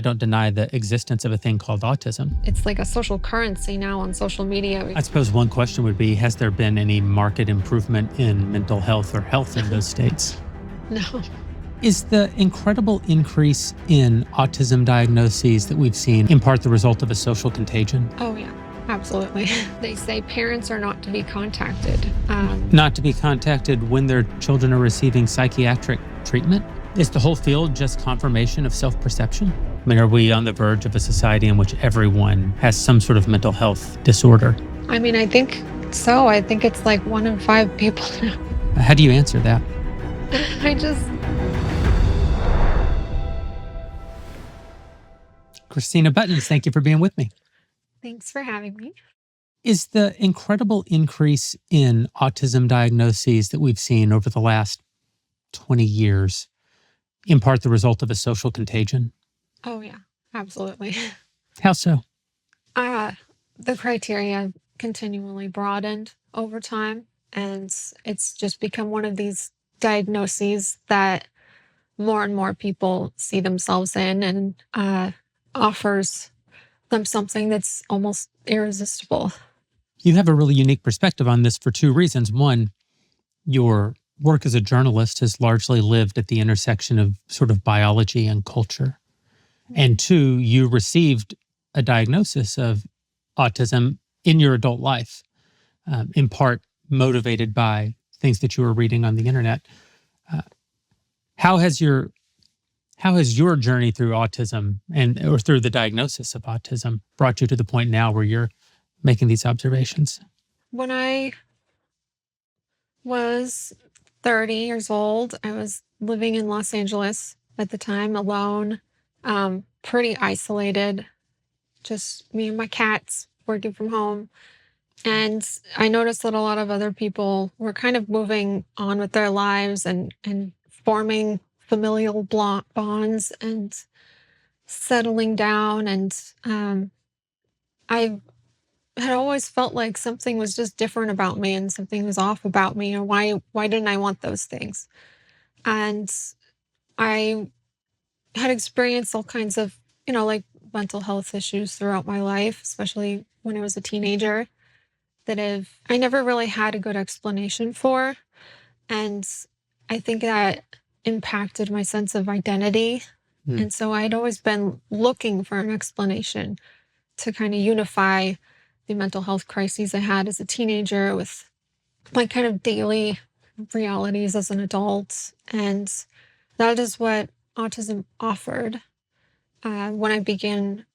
don't deny the existence of a thing called autism. It's like a social currency now on social media. I suppose one question would be, has there been any marked improvement in mental health or health in those states? No. Is the incredible increase in autism diagnoses that we've seen in part the result of a social contagion? Oh, yeah, absolutely. They say parents are not to be contacted. Not to be contacted when their children are receiving psychiatric treatment? Is the whole field just confirmation of self-perception? I mean, are we on the verge of a society in which everyone has some sort of mental health disorder? I mean, I think so. I think it's like 1 in 5 people now. How do you answer that? Christina Buttons, thank you for being with me. Thanks for having me. Is the incredible increase in autism diagnoses that we've seen over the last 20 years in part the result of a social contagion? Oh, yeah, absolutely. How so? The criteria continually broadened over time, and it's just become one of these diagnoses that more and more people see themselves in, and offers them something that's almost irresistible. You have a really unique perspective on this for 2 reasons. One, your work as a journalist has largely lived at the intersection of sort of biology and culture. And 2, you received a diagnosis of autism in your adult life, in part motivated by things that you were reading on the internet. How has your journey through autism or through the diagnosis of autism brought you to the point now where you're making these observations? When I was 30 years old, I was living in Los Angeles at the time, alone, pretty isolated, just me and my cats working from home. And I noticed that a lot of other people were kind of moving on with their lives and forming familial bonds and settling down. And I had always felt like something was just different about me and something was off about me, or why didn't I want those things? And I had experienced all kinds of, like mental health issues throughout my life, especially when I was a teenager, that I never really had a good explanation for. And I think that impacted my sense of identity. And so I'd always been looking for an explanation to kind of unify the mental health crises I had as a teenager with my kind of daily realities as an adult. And that is what autism offered. When I began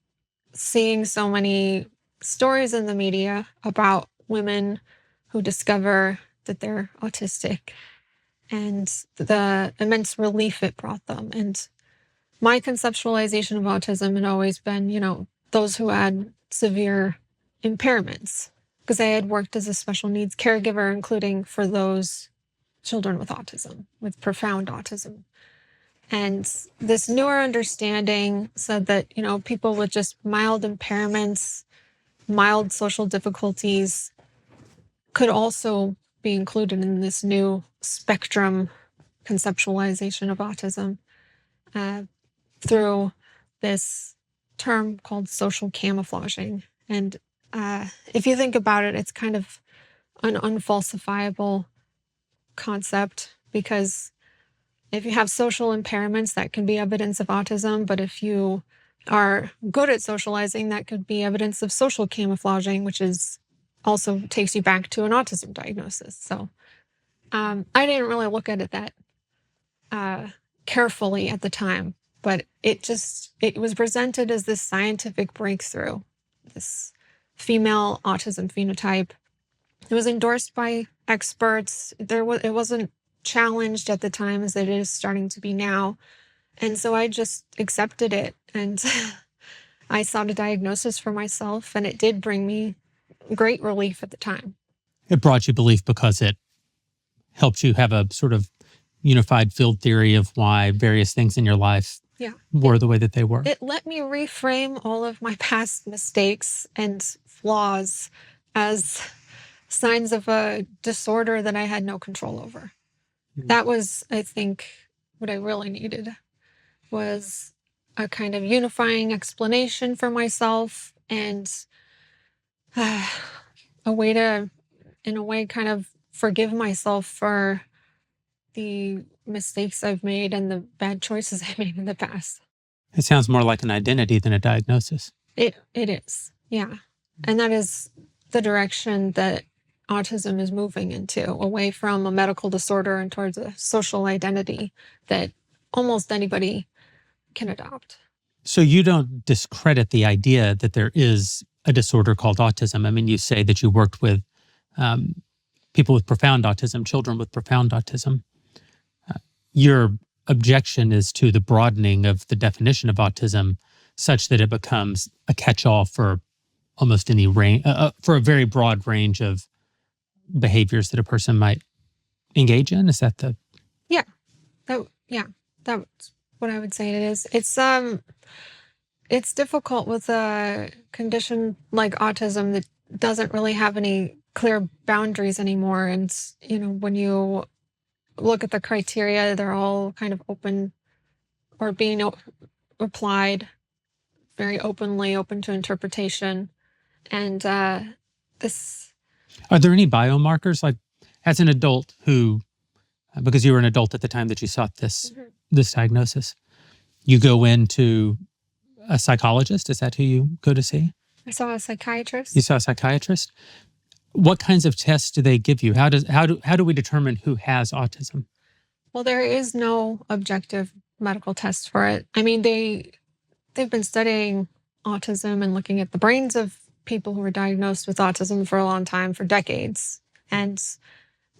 seeing so many stories in the media about women who discover that they're autistic and the immense relief it brought them. And my conceptualization of autism had always been, those who had severe impairments, because I had worked as a special needs caregiver, including for those children with autism, with profound autism. And this newer understanding said that, people with just mild impairments, mild social difficulties could also be included in this new spectrum conceptualization of autism through this term called social camouflaging. And if you think about it, it's kind of an unfalsifiable concept, because if you have social impairments, that can be evidence of autism. But if you are good at socializing, that could be evidence of social camouflaging, which is also takes you back to an autism diagnosis. So I didn't really look at it that carefully at the time, but it was presented as this scientific breakthrough, this female autism phenotype. It was endorsed by experts. It wasn't challenged at the time as it is starting to be now. And so I just accepted it, and I sought a diagnosis for myself, and it did bring me great relief at the time. It brought you belief because it helped you have a sort of unified field theory of why various things in your life were the way that they were. It let me reframe all of my past mistakes and flaws as signs of a disorder that I had no control over. That was, I think, what I really needed, was a kind of unifying explanation for myself and a way to, in a way, kind of forgive myself for the mistakes I've made and the bad choices I made in the past. It sounds more like an identity than a diagnosis. It is, yeah. And that is the direction that autism is moving into, away from a medical disorder and towards a social identity that almost anybody can adopt. So you don't discredit the idea that there is a disorder called autism. I mean, you say that you worked with people with profound autism, children with profound autism. Your objection is to the broadening of the definition of autism such that it becomes a catch-all for almost any range, for a very broad range of behaviors that a person might engage in. Is that the... Yeah, that's what I would say it is. It's difficult with a condition like autism that doesn't really have any clear boundaries anymore. And, when you look at the criteria, they're all kind of open or being applied very openly, open to interpretation. And this... Are there any biomarkers, like as an adult who, because you were an adult at the time that you sought this diagnosis, you go into a psychologist? Is that who you go to see? I saw a psychiatrist. You saw a psychiatrist? What kinds of tests do they give you? How do we determine who has autism? Well, there is no objective medical test for it. I mean, they've been studying autism and looking at the brains of people who were diagnosed with autism for a long time, for decades. And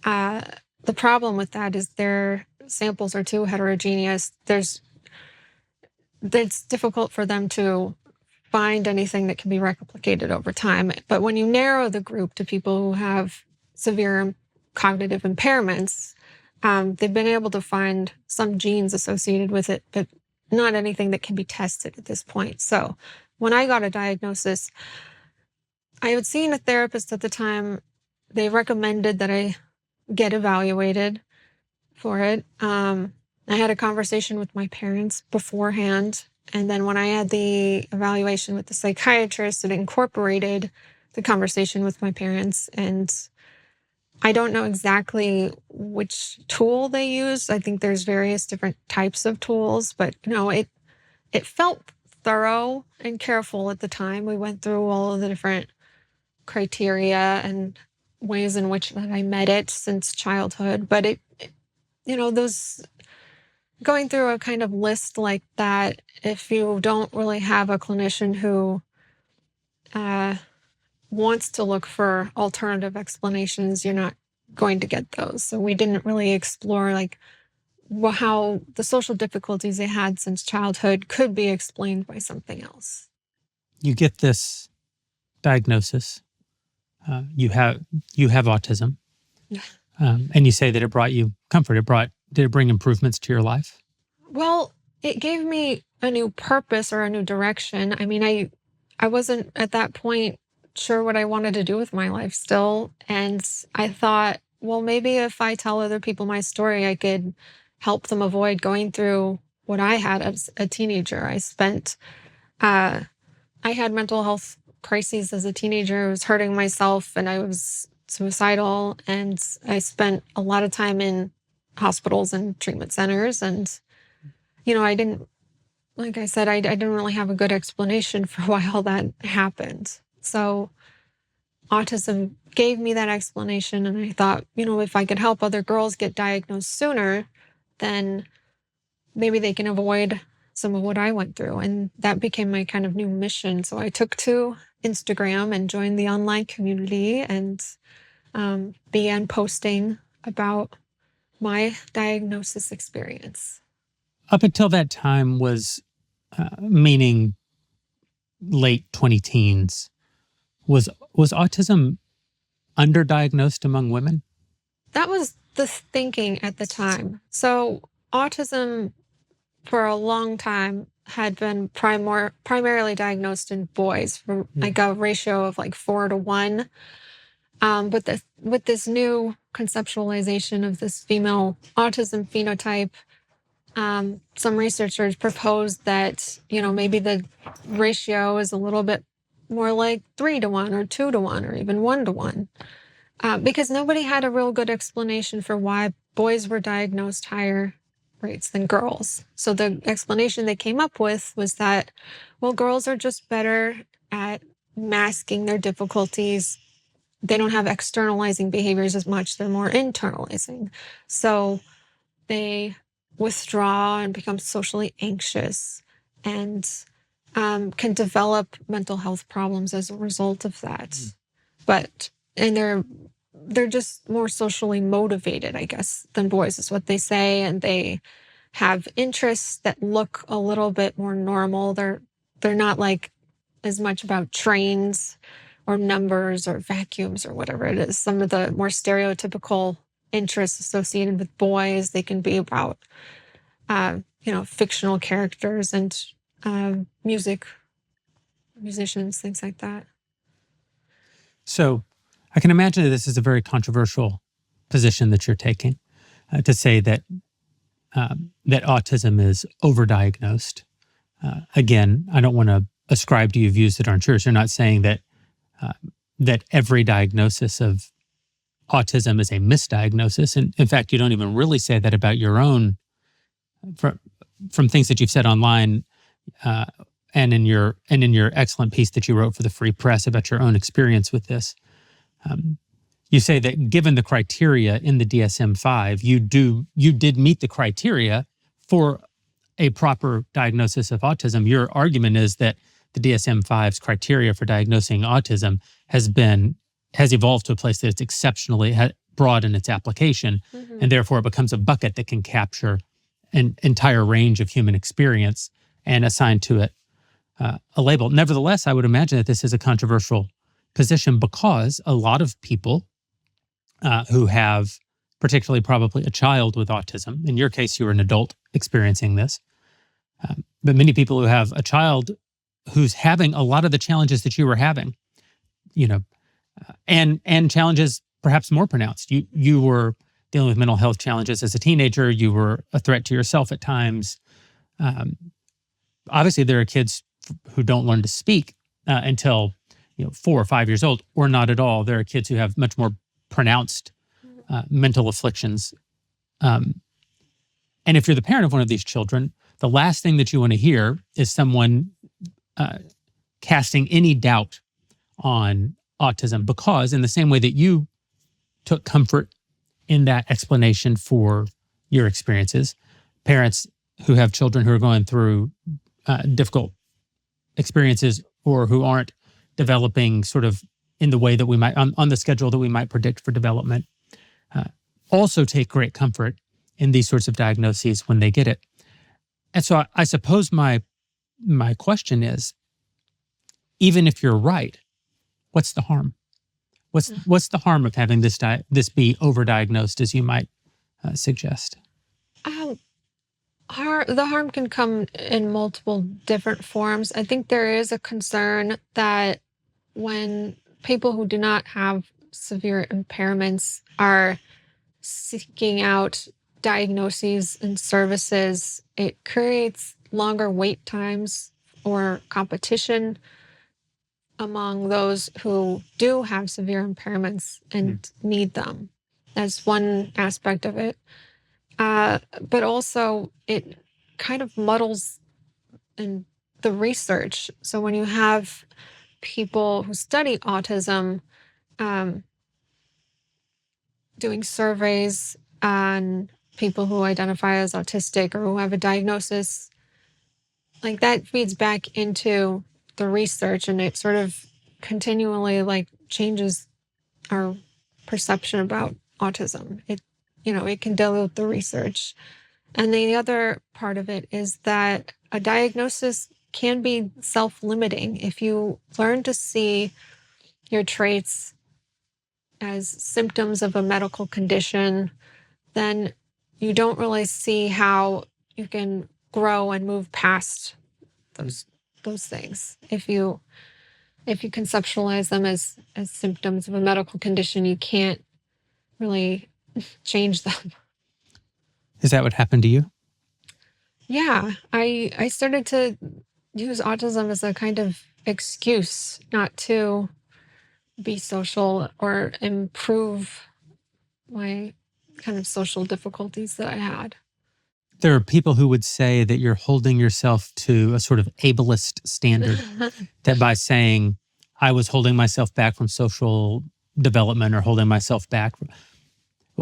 the problem with that is their samples are too heterogeneous. It's difficult for them to find anything that can be replicated over time. But when you narrow the group to people who have severe cognitive impairments, they've been able to find some genes associated with it, but not anything that can be tested at this point. So when I got a diagnosis, I had seen a therapist at the time. They recommended that I get evaluated for it. I had a conversation with my parents beforehand. And then when I had the evaluation with the psychiatrist, it incorporated the conversation with my parents. And I don't know exactly which tool they use. I think there's various different types of tools, but it felt thorough and careful at the time. We went through all of the different criteria and ways in which that I met it since childhood. But those, going through a kind of list like that, if you don't really have a clinician who wants to look for alternative explanations, you're not going to get those. So we didn't really explore how the social difficulties they had since childhood could be explained by something else. You get this diagnosis. You have autism, and you say that it brought you comfort. Did it bring improvements to your life? Well, it gave me a new purpose or a new direction. I mean, I wasn't at that point sure what I wanted to do with my life still. And I thought, well, maybe if I tell other people my story, I could help them avoid going through what I had as a teenager. I had mental health crises as a teenager. I was hurting myself and I was suicidal. And I spent a lot of time in hospitals and treatment centers. And, I didn't, like I said, I didn't really have a good explanation for why all that happened. So autism gave me that explanation. And I thought, if I could help other girls get diagnosed sooner, then maybe they can avoid some of what I went through. And that became my kind of new mission. So I took to Instagram and joined the online community and began posting about my diagnosis experience. Up until that time was, meaning late 20-teens, was autism underdiagnosed among women? That was the thinking at the time. So autism for a long time had been primarily diagnosed in boys, for like a ratio of 4-1. But with this new conceptualization of this female autism phenotype, some researchers proposed that, maybe the ratio is a little bit more like 3-to-1 or 2-to-1 or even 1-to-1. Because nobody had a real good explanation for why boys were diagnosed higher rates than girls. So the explanation they came up with was that, well, girls are just better at masking their difficulties. They don't have externalizing behaviors as much. They're more internalizing. So they withdraw and become socially anxious and can develop mental health problems as a result of that. And they're just more socially motivated, I guess, than boys is what they say. And they have interests that look a little bit more normal. They're not like as much about trains or numbers or vacuums or whatever it is. Some of the more stereotypical interests associated with boys, they can be about, fictional characters and musicians, things like that. So I can imagine that this is a very controversial position that you're taking, to say that that autism is overdiagnosed. Again, I don't want to ascribe to you views that aren't yours. You're not saying that that every diagnosis of autism is a misdiagnosis. And in fact, you don't even really say that about your own, from things that you've said online, and in your excellent piece that you wrote for the Free Press about your own experience with this. You say that given the criteria in the DSM-5, you did meet the criteria for a proper diagnosis of autism. Your argument is that the DSM-5's criteria for diagnosing autism has evolved to a place that it's exceptionally broad in its application, and therefore it becomes a bucket that can capture an entire range of human experience and assign to it a label. Nevertheless, I would imagine that this is a controversial position because a lot of people who have, particularly probably a child with autism, in your case, you were an adult experiencing this, but many people who have a child who's having a lot of the challenges that you were having, and challenges perhaps more pronounced. You were dealing with mental health challenges as a teenager. You were a threat to yourself at times. Obviously, there are kids who don't learn to speak until 4 or 5 years old, or not at all. There are kids who have much more pronounced mental afflictions. And if you're the parent of one of these children, the last thing that you want to hear is someone casting any doubt on autism, because in the same way that you took comfort in that explanation for your experiences, parents who have children who are going through difficult experiences or who aren't developing sort of in the way that we might, on the schedule that we might predict for development, also take great comfort in these sorts of diagnoses when they get it. And so I suppose my question is, even if you're right, what's the harm? What's the harm of having this be overdiagnosed, as you might suggest? The harm can come in multiple different forms. I think there is a concern that when people who do not have severe impairments are seeking out diagnoses and services, it creates longer wait times or competition among those who do have severe impairments and need them. That's one aspect of it. But also it kind of muddles in the research. So when you have people who study autism doing surveys on people who identify as autistic or who have a diagnosis, like that feeds back into the research, and it sort of continually changes our perception about autism. It can dilute the research. And the other part of it is that a diagnosis can be self-limiting. If you learn to see your traits as symptoms of a medical condition, then you don't really see how you can grow and move past those things. If you conceptualize them as symptoms of a medical condition, you can't really change them. Is that what happened to you? Yeah, I started to use autism as a kind of excuse not to be social or improve my kind of social difficulties that I had. There are people who would say that you're holding yourself to a sort of ableist standard, that by saying, I was holding myself back from social development or holding myself back,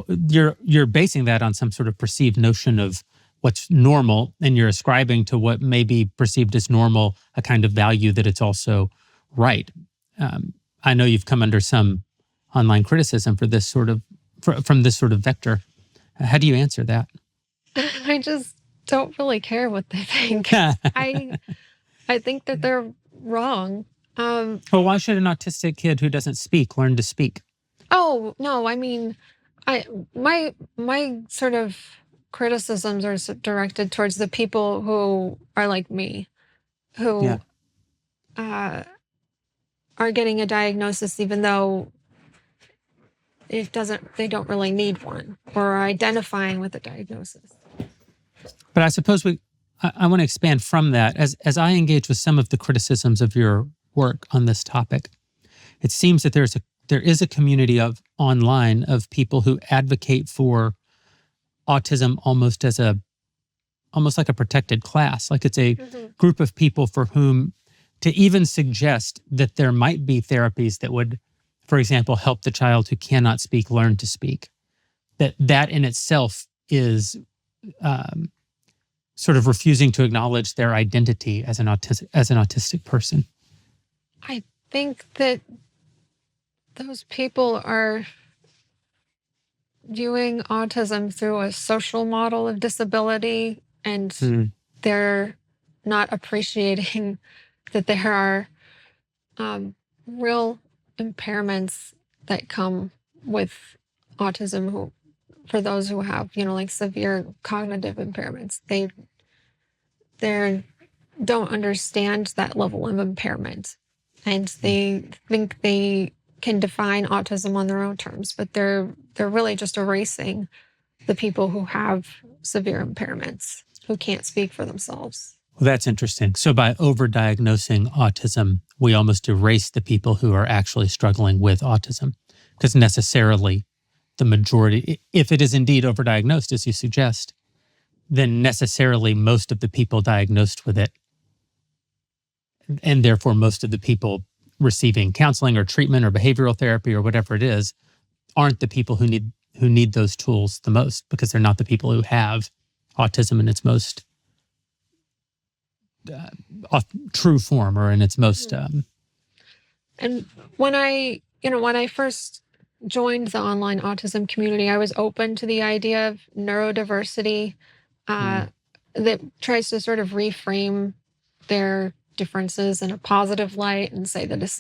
you're basing that on some sort of perceived notion of what's normal, and you're ascribing to what may be perceived as normal a kind of value that it's also right. I know you've come under some online criticism for this sort of from this sort of vector. How do you answer that? I just don't really care what they think. I think that they're wrong. Well, why should an autistic kid who doesn't speak learn to speak? Oh, no, I mean, I my sort of criticisms are directed towards the people who are like me, Yeah. who uh, are getting a diagnosis even though they don't really need one, or are identifying with a diagnosis. But I suppose I want to expand from that. As I engage with some of the criticisms of your work on this topic, it seems that there is a community of online of people who advocate for autism almost like a protected class. Like it's a group of people for whom to even suggest that there might be therapies that would, for example, help the child who cannot speak learn to speak. That in itself is sort of refusing to acknowledge their identity as an autistic person. I think that those people are viewing autism through a social model of disability, and they're not appreciating that there are real impairments that come with autism for those who have, like severe cognitive impairments. They don't understand that level of impairment, and they think they can define autism on their own terms, but they're really just erasing the people who have severe impairments, who can't speak for themselves. Well, that's interesting. So by overdiagnosing autism, we almost erase the people who are actually struggling with autism, because necessarily the majority, if it is indeed overdiagnosed, as you suggest, then necessarily most of the people diagnosed with it, and therefore most of the people receiving counseling or treatment or behavioral therapy or whatever it is, aren't the people who need those tools the most, because they're not the people who have autism in its most true form, or in its most. And when I first joined the online autism community, I was open to the idea of neurodiversity that tries to sort of reframe their differences in a positive light and say that this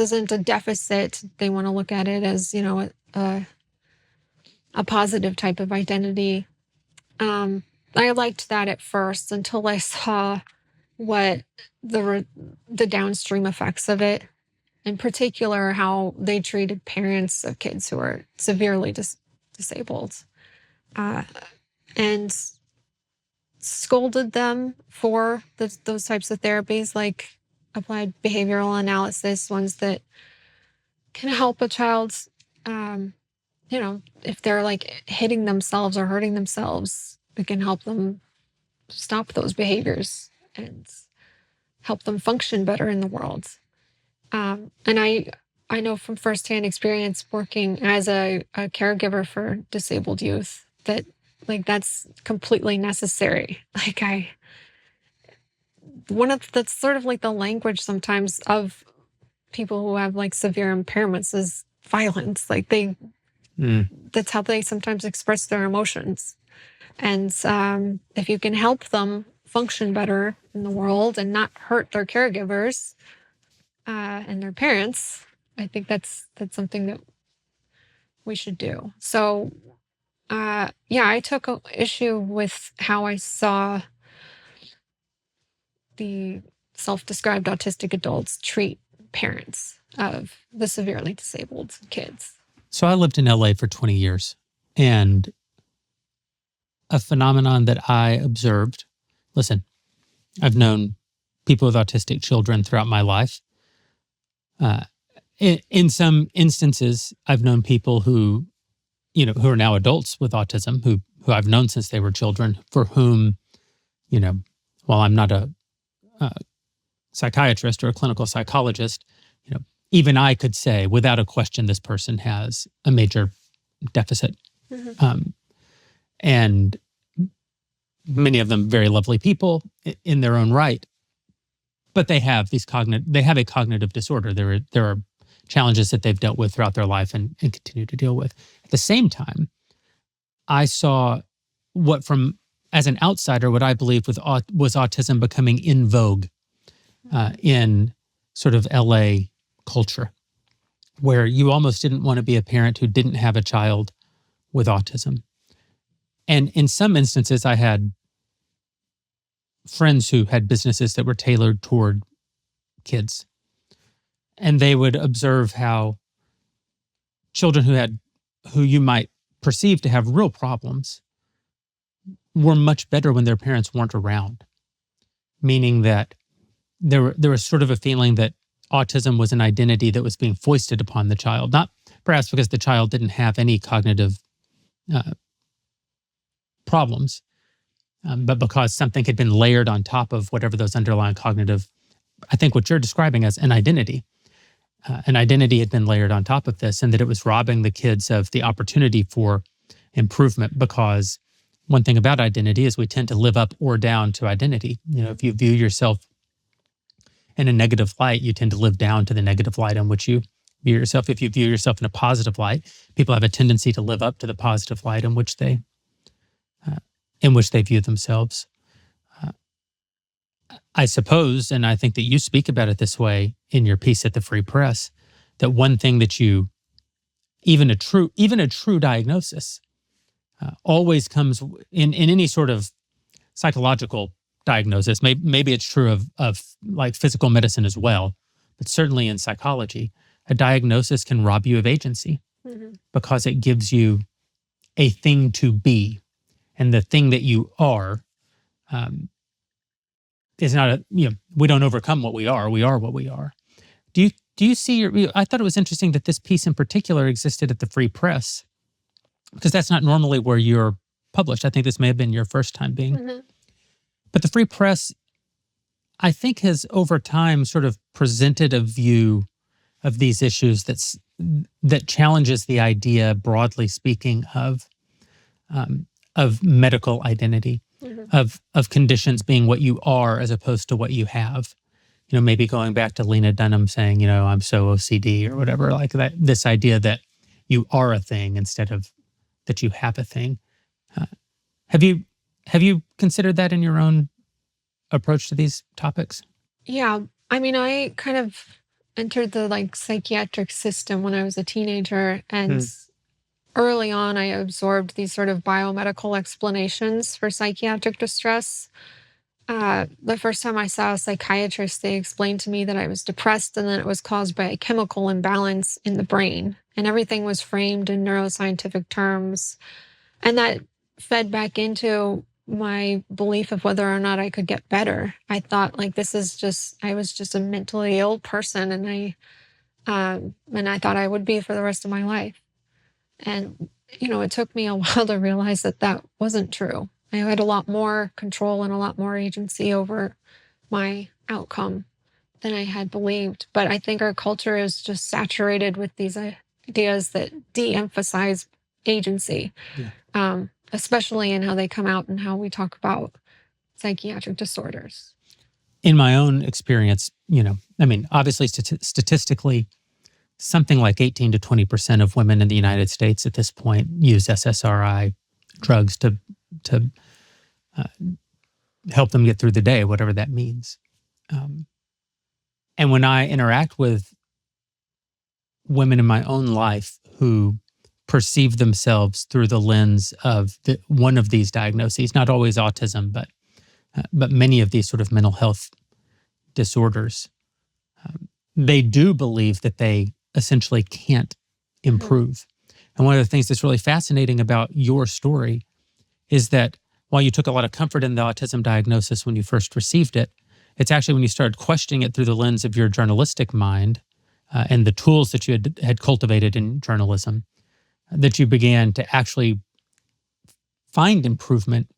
isn't a deficit. They want to look at it as, a positive type of identity. I liked that at first until I saw what the downstream effects of it, in particular, how they treated parents of kids who are severely disabled, and scolded them for those types of therapies, like applied behavioral analysis, ones that can help a child, if they're like hitting themselves or hurting themselves, it can help them stop those behaviors and help them function better in the world. And I know from firsthand experience working as a caregiver for disabled youth that that's completely necessary. That's sort of like the language sometimes of people who have like severe impairments is violence. That's how they sometimes express their emotions. And if you can help them function better in the world and not hurt their caregivers and their parents, I think that's something that we should do. So, I took issue with how I saw the self-described autistic adults treat parents of the severely disabled kids. So I lived in LA for 20 years, and a phenomenon that I observed. Listen, I've known people with autistic children throughout my life. In some instances, I've known people who are now adults with autism, who I've known since they were children, for whom, while I'm not a psychiatrist or a clinical psychologist, even I could say without a question, this person has a major deficit. Mm-hmm. And many of them very lovely people in their own right, but they have a cognitive disorder. There are challenges that they've dealt with throughout their life and continue to deal with. At the same time, I saw as an outsider, what I believed was autism becoming in vogue in sort of LA culture, where you almost didn't want to be a parent who didn't have a child with autism. And in some instances, I had friends who had businesses that were tailored toward kids. And they would observe how children who you might perceive to have real problems were much better when their parents weren't around. Meaning that there was sort of a feeling that autism was an identity that was being foisted upon the child, not perhaps because the child didn't have any cognitive problems, but because something had been layered on top of whatever those underlying cognitive, I think what you're describing as an identity. An identity had been layered on top of this, and that it was robbing the kids of the opportunity for improvement, because one thing about identity is we tend to live up or down to identity. If you view yourself in a negative light, you tend to live down to the negative light in which you view yourself. If you view yourself in a positive light, people have a tendency to live up to the positive light in which they view themselves. I suppose, and I think that you speak about it this way in your piece at the Free Press, that one thing that even a true diagnosis always comes in any sort of psychological diagnosis. Maybe it's true of like physical medicine as well, but certainly in psychology, a diagnosis can rob you of agency because it gives you a thing to be, and the thing that you are is not we don't overcome what we are. We are what we are. Do you see I thought it was interesting that this piece in particular existed at the Free Press, because that's not normally where you're published. I think this may have been your first time being. Mm-hmm. But the Free Press, I think, has over time sort of presented a view of these issues that challenges the idea, broadly speaking, of medical identity, of conditions being what you are as opposed to what you have. Maybe going back to Lena Dunham saying, I'm so OCD or whatever, like that. This idea that you are a thing instead of that you have a thing. Have you considered that in your own approach to these topics? Yeah. I mean, I kind of entered the psychiatric system when I was a teenager, and early on I absorbed these sort of biomedical explanations for psychiatric distress. The first time I saw a psychiatrist, they explained to me that I was depressed and that it was caused by a chemical imbalance in the brain, and everything was framed in neuroscientific terms. And that fed back into my belief of whether or not I could get better. I thought I was just a mentally ill person, and I thought I would be for the rest of my life. And, it took me a while to realize that that wasn't true. I had a lot more control and a lot more agency over my outcome than I had believed. But I think our culture is just saturated with these ideas that de-emphasize agency. Yeah. Especially in how they come out and how we talk about psychiatric disorders. In my own experience, obviously statistically, something like 18 to 20% of women in the United States at this point use SSRI drugs to help them get through the day, whatever that means. And when I interact with women in my own life who perceive themselves through the lens of one of these diagnoses, not always autism, but many of these sort of mental health disorders, they do believe that they essentially can't improve. And one of the things that's really fascinating about your story is that while you took a lot of comfort in the autism diagnosis when you first received it, it's actually when you started questioning it through the lens of your journalistic mind and the tools that you had cultivated in journalism that you began to actually find improvement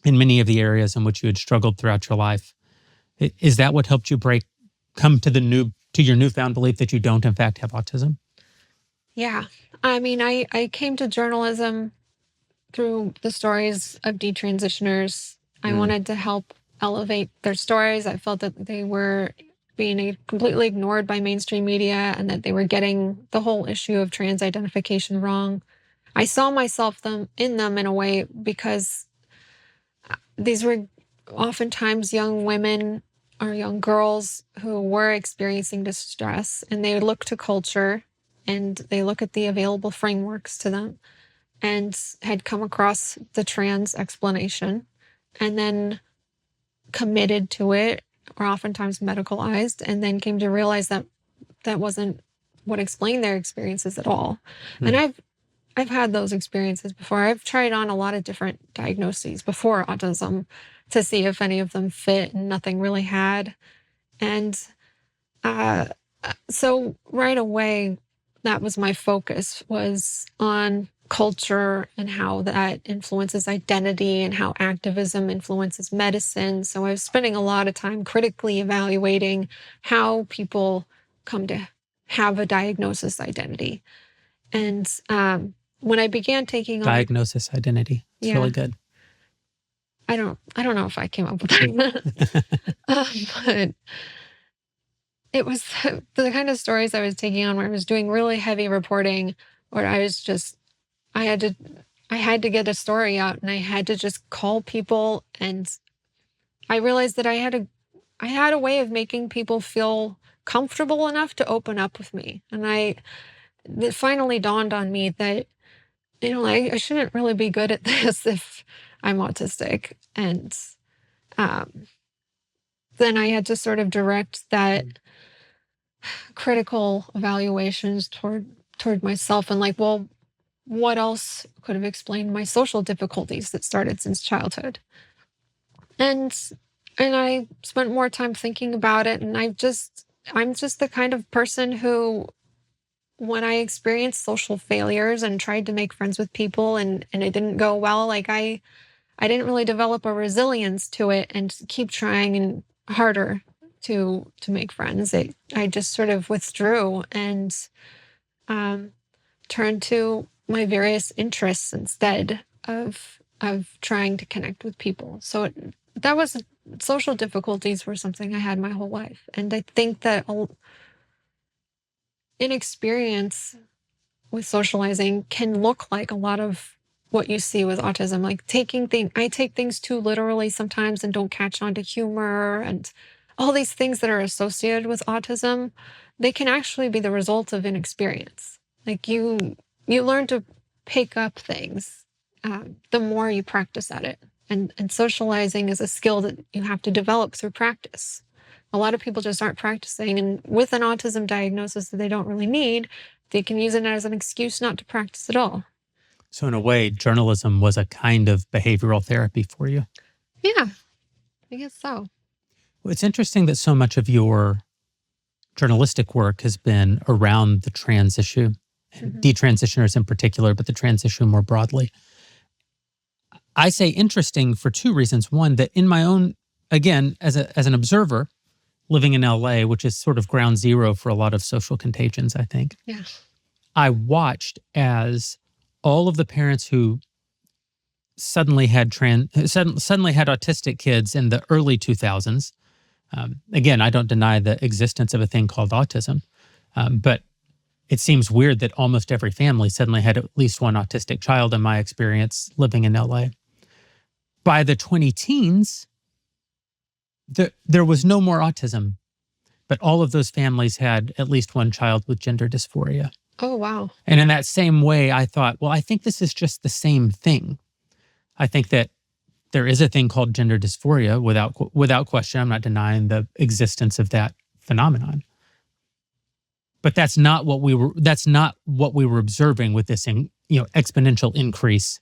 in many of the areas in which you had struggled throughout your life. Is that what helped you come to your newfound belief that you don't in fact have autism? Yeah. I mean, I came to journalism through the stories of detransitioners. I wanted to help elevate their stories. I felt that they were being completely ignored by mainstream media and that they were getting the whole issue of trans identification wrong. I saw myself in them in a way because these were oftentimes young women or young girls who were experiencing distress, and they look to culture and they look at the available frameworks to them and had come across the trans explanation and then committed to it, or oftentimes medicalized, and then came to realize that that wasn't what explained their experiences at all. And I've had those experiences before. I've tried on a lot of different diagnoses before autism to see if any of them fit, and nothing really had. And so right away, that was my focus, was on culture and how that influences identity and how activism influences medicine. So I was spending a lot of time critically evaluating how people come to have a diagnosis identity. And when I began taking on Diagnosis identity. It's really good. I don't know if I came up with that. But it was the kind of stories I was taking on where I was doing really heavy reporting, where I had to get a story out, and I had to just call people, and I realized that I had a way of making people feel comfortable enough to open up with me. And it finally dawned on me that, I shouldn't really be good at this if I'm autistic. And then I had to sort of direct that critical evaluations toward myself, and like, well, what else could have explained my social difficulties that started since childhood? And I spent more time thinking about it, and I'm just the kind of person who, when I experienced social failures and tried to make friends with people and it didn't go well, like I didn't really develop a resilience to it and keep trying and harder to make friends. I just sort of withdrew and turned to my various interests instead of trying to connect with people. So social difficulties were something I had my whole life. And I think that inexperience with socializing can look like a lot of what you see with autism, like I take things too literally sometimes and don't catch on to humor and all these things that are associated with autism. They can actually be the result of inexperience. Like you learn to pick up things the more you practice at it. And socializing is a skill that you have to develop through practice. A lot of people just aren't practicing, and with an autism diagnosis that they don't really need, they can use it as an excuse not to practice at all. So in a way, journalism was a kind of behavioral therapy for you. Yeah, I guess so. Well, it's interesting that so much of your journalistic work has been around the trans issue, detransitioners in particular, but the trans issue more broadly. I say interesting for two reasons. One, that in my own, again, as an observer living in LA, which is sort of ground zero for a lot of social contagions, I think. Yeah. I watched as all of the parents who suddenly had autistic kids in the early 2000s. Again, I don't deny the existence of a thing called autism, but it seems weird that almost every family suddenly had at least one autistic child, in my experience, living in LA. By the 20-teens, there was no more autism, but all of those families had at least one child with gender dysphoria. Oh, wow. And in that same way, I thought, well, I think this is just the same thing. I think that there is a thing called gender dysphoria without question. I'm not denying the existence of that phenomenon. But that's not what we were observing with this exponential increase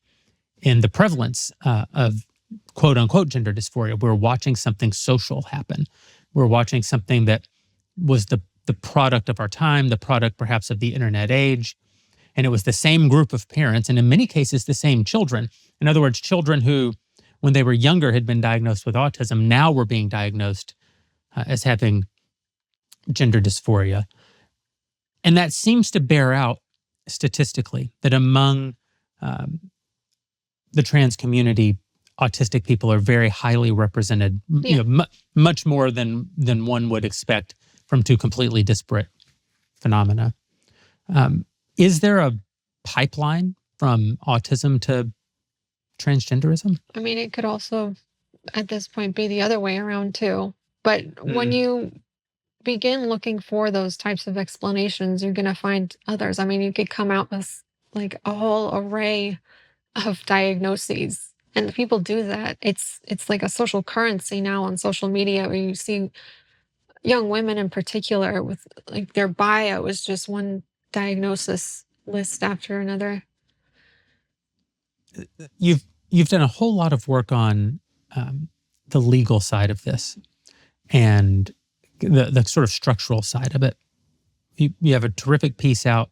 in the prevalence of quote unquote gender dysphoria. We're watching something social happen. We're watching something that was the product of our time, the product perhaps of the internet age. And it was the same group of parents, and in many cases, the same children. In other words, children who, when they were younger, had been diagnosed with autism, now were being diagnosed as having gender dysphoria. And that seems to bear out statistically that among the trans community, autistic people are very highly represented, much more than one would expect from two completely disparate phenomena. Is there a pipeline from autism to transgenderism? I mean, it could also, at this point, be the other way around too. But when you begin looking for those types of explanations, you're going to find others. I mean, you could come out with like a whole array of diagnoses, and people do that. It's like a social currency now on social media, where you see young women in particular with like their bio is just one diagnosis list after another. You've done a whole lot of work on the legal side of this and the sort of structural side of it. You have a terrific piece out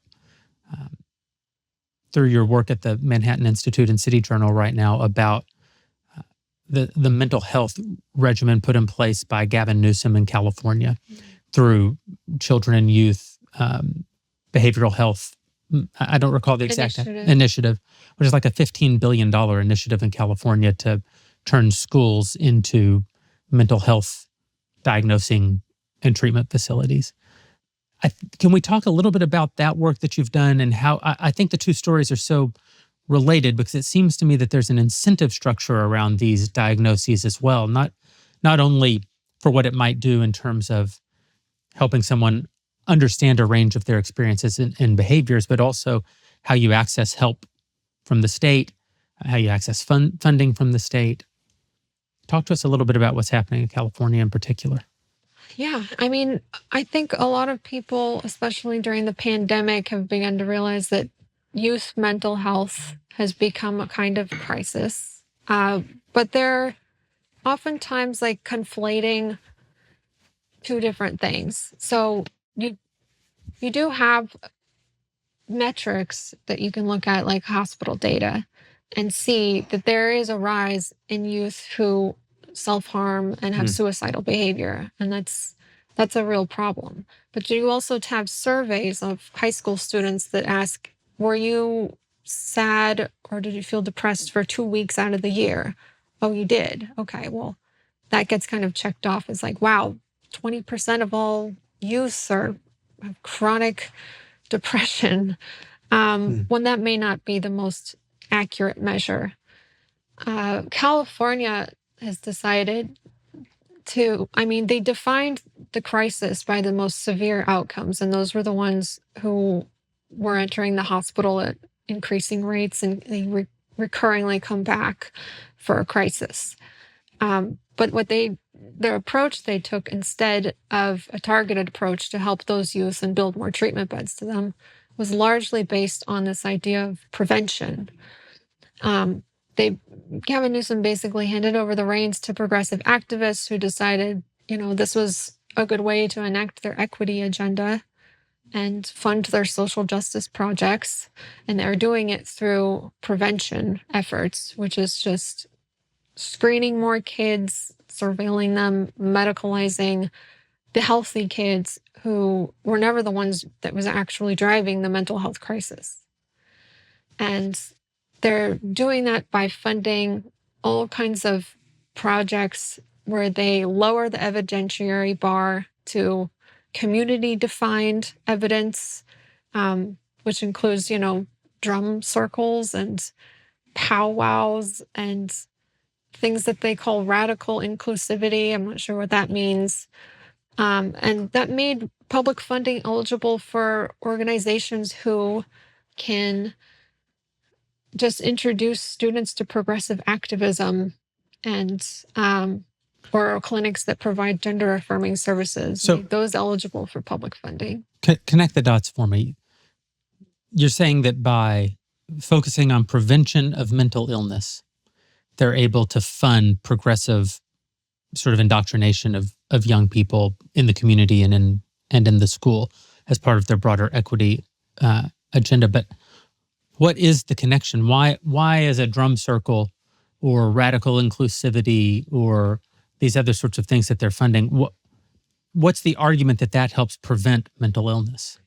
through your work at the Manhattan Institute and City Journal right now about the mental health regimen put in place by Gavin Newsom in California through children and youth behavioral health. I don't recall the exact initiative, which is like a $15 billion initiative in California to turn schools into mental health diagnosing and treatment facilities. Can we talk a little bit about that work that you've done and how I think the two stories are so related, because it seems to me that there's an incentive structure around these diagnoses as well, not only for what it might do in terms of helping someone understand a range of their experiences and behaviors, but also how you access help from the state, how you access funding from the state. Talk to us a little bit about what's happening in California in particular. Yeah, I mean, I think a lot of people, especially during the pandemic, have begun to realize that youth mental health has become a kind of crisis. But they're oftentimes like conflating two different things. So you do have metrics that you can look at, like hospital data, and see that there is a rise in youth who self-harm and have suicidal behavior. And that's a real problem. But you also have surveys of high school students that ask, were you sad or did you feel depressed for 2 weeks out of the year? Oh, you did. Okay, well, that gets kind of checked off as like, wow, 20% of all youth have chronic depression, when that may not be the most accurate measure. California has decided they defined the crisis by the most severe outcomes, and those were the ones who were entering the hospital at increasing rates, and they recurringly come back for a crisis. But their approach they took, instead of a targeted approach to help those youth and build more treatment beds to them, was largely based on this idea of prevention. Gavin Newsom basically handed over the reins to progressive activists who decided, this was a good way to enact their equity agenda and fund their social justice projects. And they're doing it through prevention efforts, which is just screening more kids, surveilling them, medicalizing the healthy kids who were never the ones that was actually driving the mental health crisis. And they're doing that by funding all kinds of projects where they lower the evidentiary bar to community-defined evidence, which includes, drum circles and powwows and things that they call radical inclusivity. I'm not sure what that means. And that made public funding eligible for organizations who can just introduce students to progressive activism and or clinics that provide gender-affirming services, make those eligible for public funding. Connect the dots for me. You're saying that by focusing on prevention of mental illness, they're able to fund progressive sort of indoctrination of young people in the community and in the school as part of their broader equity agenda. But what is the connection? Why is a drum circle or radical inclusivity or these other sorts of things that they're funding? What's the argument that helps prevent mental illness?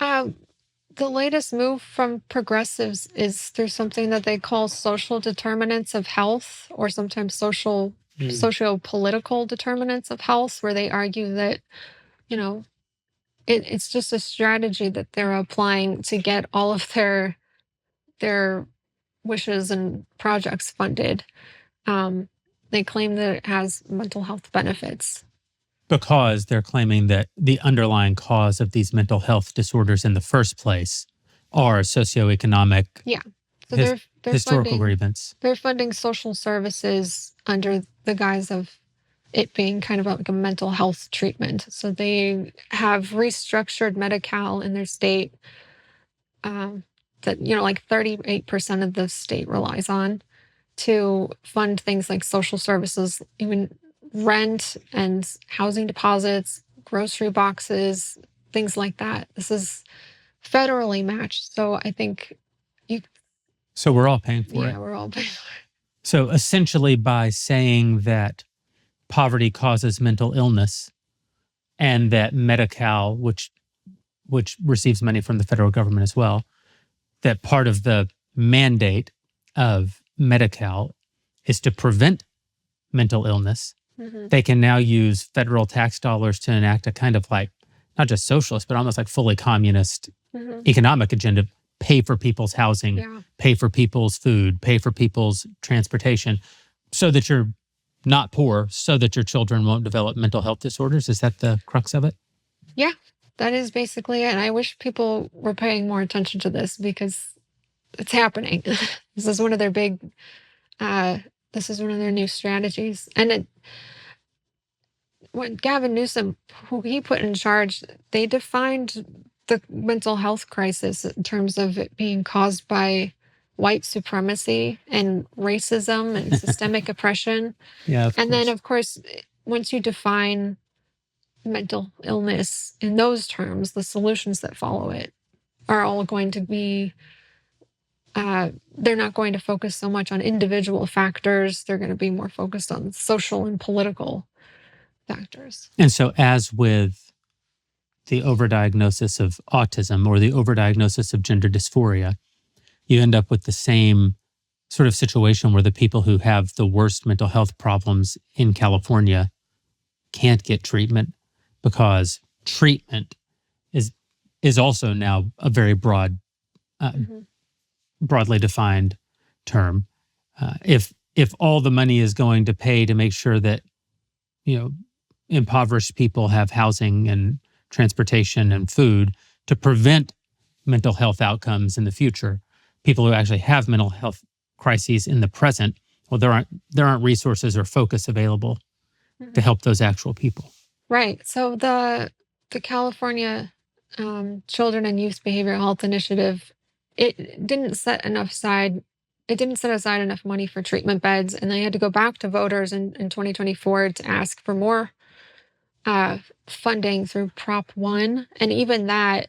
The latest move from progressives is through something that they call social determinants of health, or sometimes socio-political determinants of health, where they argue that, you know, it's just a strategy that they're applying to get all of their wishes and projects funded. They claim that it has mental health benefits. Because they're claiming that the underlying cause of these mental health disorders in the first place are socioeconomic, So they're historical funding, grievance. they're funding social services under the guise of it being kind of like a mental health treatment. So they have restructured Medi-Cal in their state, that, like 38% of the state relies on to fund things like social services, even rent and housing deposits, grocery boxes, things like that. This is federally matched. So I think So we're all paying for it. yeah, we're all paying for it. So essentially, by saying that poverty causes mental illness and that Medi-Cal, which receives money from the federal government as well, that part of the mandate of Medi-Cal is to prevent mental illness, they can now use federal tax dollars to enact a kind of like, not just socialist, but almost like fully communist economic agenda, pay for people's housing, pay for people's food, pay for people's transportation, so that you're not poor, so that your children won't develop mental health disorders. Is that the crux of it? Yeah, that is basically it. And I wish people were paying more attention to this because it's happening. This is one of their new strategies. And when Gavin Newsom, who he put in charge, they defined the mental health crisis in terms of it being caused by white supremacy and racism and systemic oppression. Yeah, and then, of course, once you define mental illness in those terms, the solutions that follow it are all going to be, they're not going to focus so much on individual factors. They're going to be more focused on social and political factors. And so as with the overdiagnosis of autism or the overdiagnosis of gender dysphoria, you end up with the same sort of situation where the people who have the worst mental health problems in California can't get treatment because treatment is also now a very broadly defined term. If all the money is going to pay to make sure that, impoverished people have housing and transportation and food to prevent mental health outcomes in the future, people who actually have mental health crises in the present, well, there aren't resources or focus available to help those actual people. Right. So the California Children and Youth Behavioral Health Initiative, it didn't set aside enough money for treatment beds, and they had to go back to voters in 2024 to ask for more funding through Prop 1. And even that,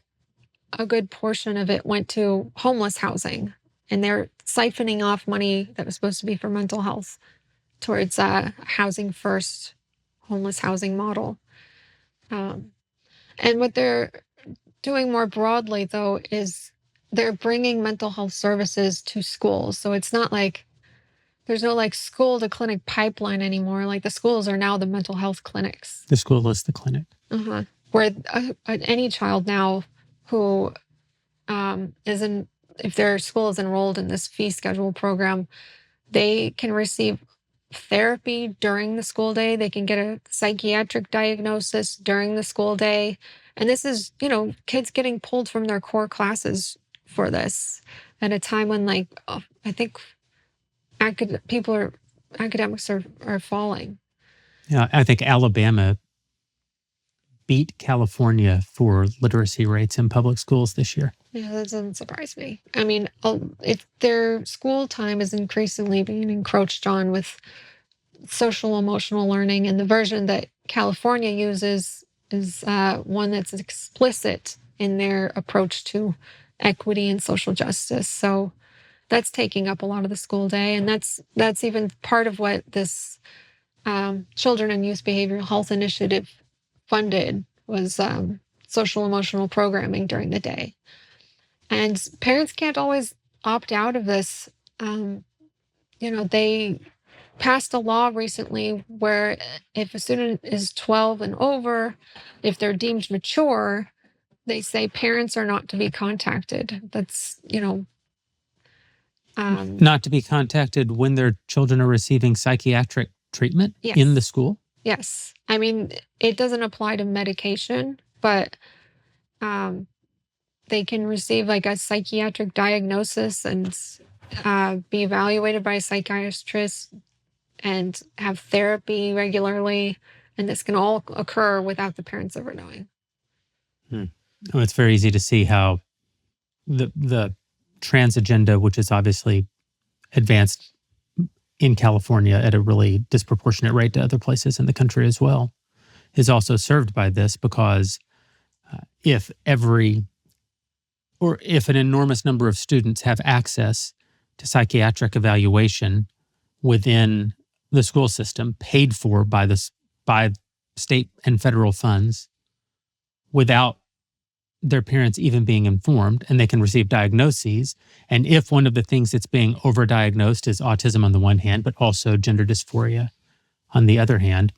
a good portion of it went to homeless housing. And they're siphoning off money that was supposed to be for mental health towards housing first, homeless housing model. And what they're doing more broadly, though, is they're bringing mental health services to schools. So it's not like there's no like school to clinic pipeline anymore. Like the schools are now the mental health clinics. The school is the clinic. Where any child now who if their school is enrolled in this fee schedule program, they can receive therapy during the school day. They can get a psychiatric diagnosis during the school day. And this is, kids getting pulled from their core classes for this at a time when, I think academics are falling. Yeah, I think Alabama beat California for literacy rates in public schools this year. Yeah, that doesn't surprise me. I mean, their school time is increasingly being encroached on with social emotional learning, and the version that California uses is one that's explicit in their approach to equity and social justice. So that's taking up a lot of the school day, and that's even part of what this Children and Youth Behavioral Health Initiative funded was social emotional programming during the day. And parents can't always opt out of this. They passed a law recently where if a student is 12 and over, if they're deemed mature, they say parents are not to be contacted. That's, Not to be contacted when their children are receiving psychiatric treatment yes. in the school? Yes. I mean, it doesn't apply to medication, but they can receive like a psychiatric diagnosis and be evaluated by a psychiatrist and have therapy regularly. And this can all occur without the parents ever knowing. Oh, it's very easy to see how the trans agenda, which is obviously advanced in California at a really disproportionate rate to other places in the country as well, is also served by this, because if an enormous number of students have access to psychiatric evaluation within the school system, paid for by state and federal funds, without their parents even being informed, and they can receive diagnoses. And if one of the things that's being overdiagnosed is autism on the one hand, but also gender dysphoria on the other hand,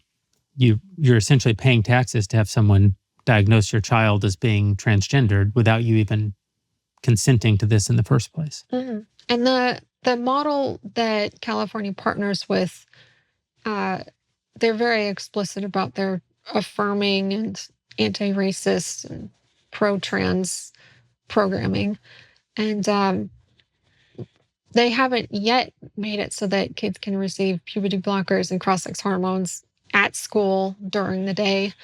you're essentially paying taxes to have someone diagnose your child as being transgendered without you even consenting to this in the first place. Mm-hmm. And the model that California partners with, they're very explicit about their affirming and anti-racist and pro-trans programming. And they haven't yet made it so that kids can receive puberty blockers and cross-sex hormones at school during the day.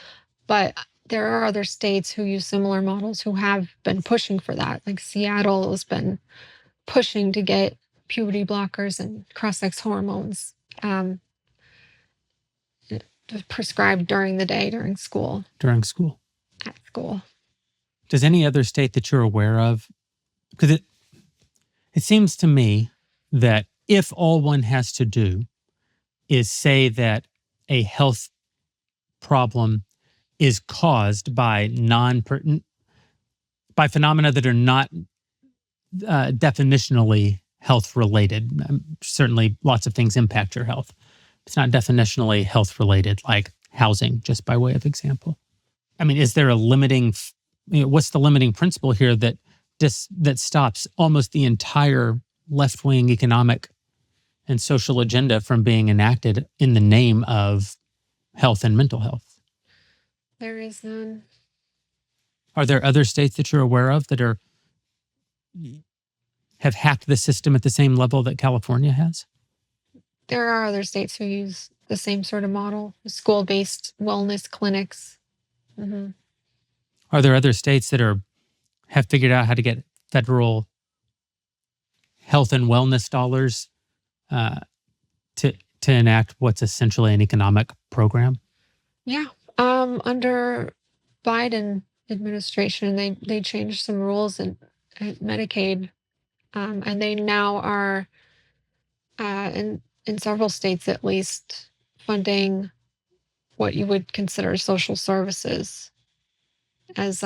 But there are other states who use similar models who have been pushing for that. Like Seattle has been pushing to get puberty blockers and cross-sex hormones prescribed during the day, during school. During school. At school. Does any other state that you're aware of? Because it seems to me that if all one has to do is say that a health problem is caused by phenomena that are not definitionally health related. Certainly lots of things impact your health. It's not definitionally health related, like housing, just by way of example. I mean, is there a limiting, what's the limiting principle here that stops almost the entire left-wing economic and social agenda from being enacted in the name of health and mental health? There is none. Are there other states that you're aware of that have hacked the system at the same level that California has? There are other states who use the same sort of model, school-based wellness clinics. Mm-hmm. Are there other states that have figured out how to get federal health and wellness dollars to enact what's essentially an economic program? Yeah. Under Biden administration, they changed some rules at Medicaid, and they now are in several states at least funding what you would consider social services as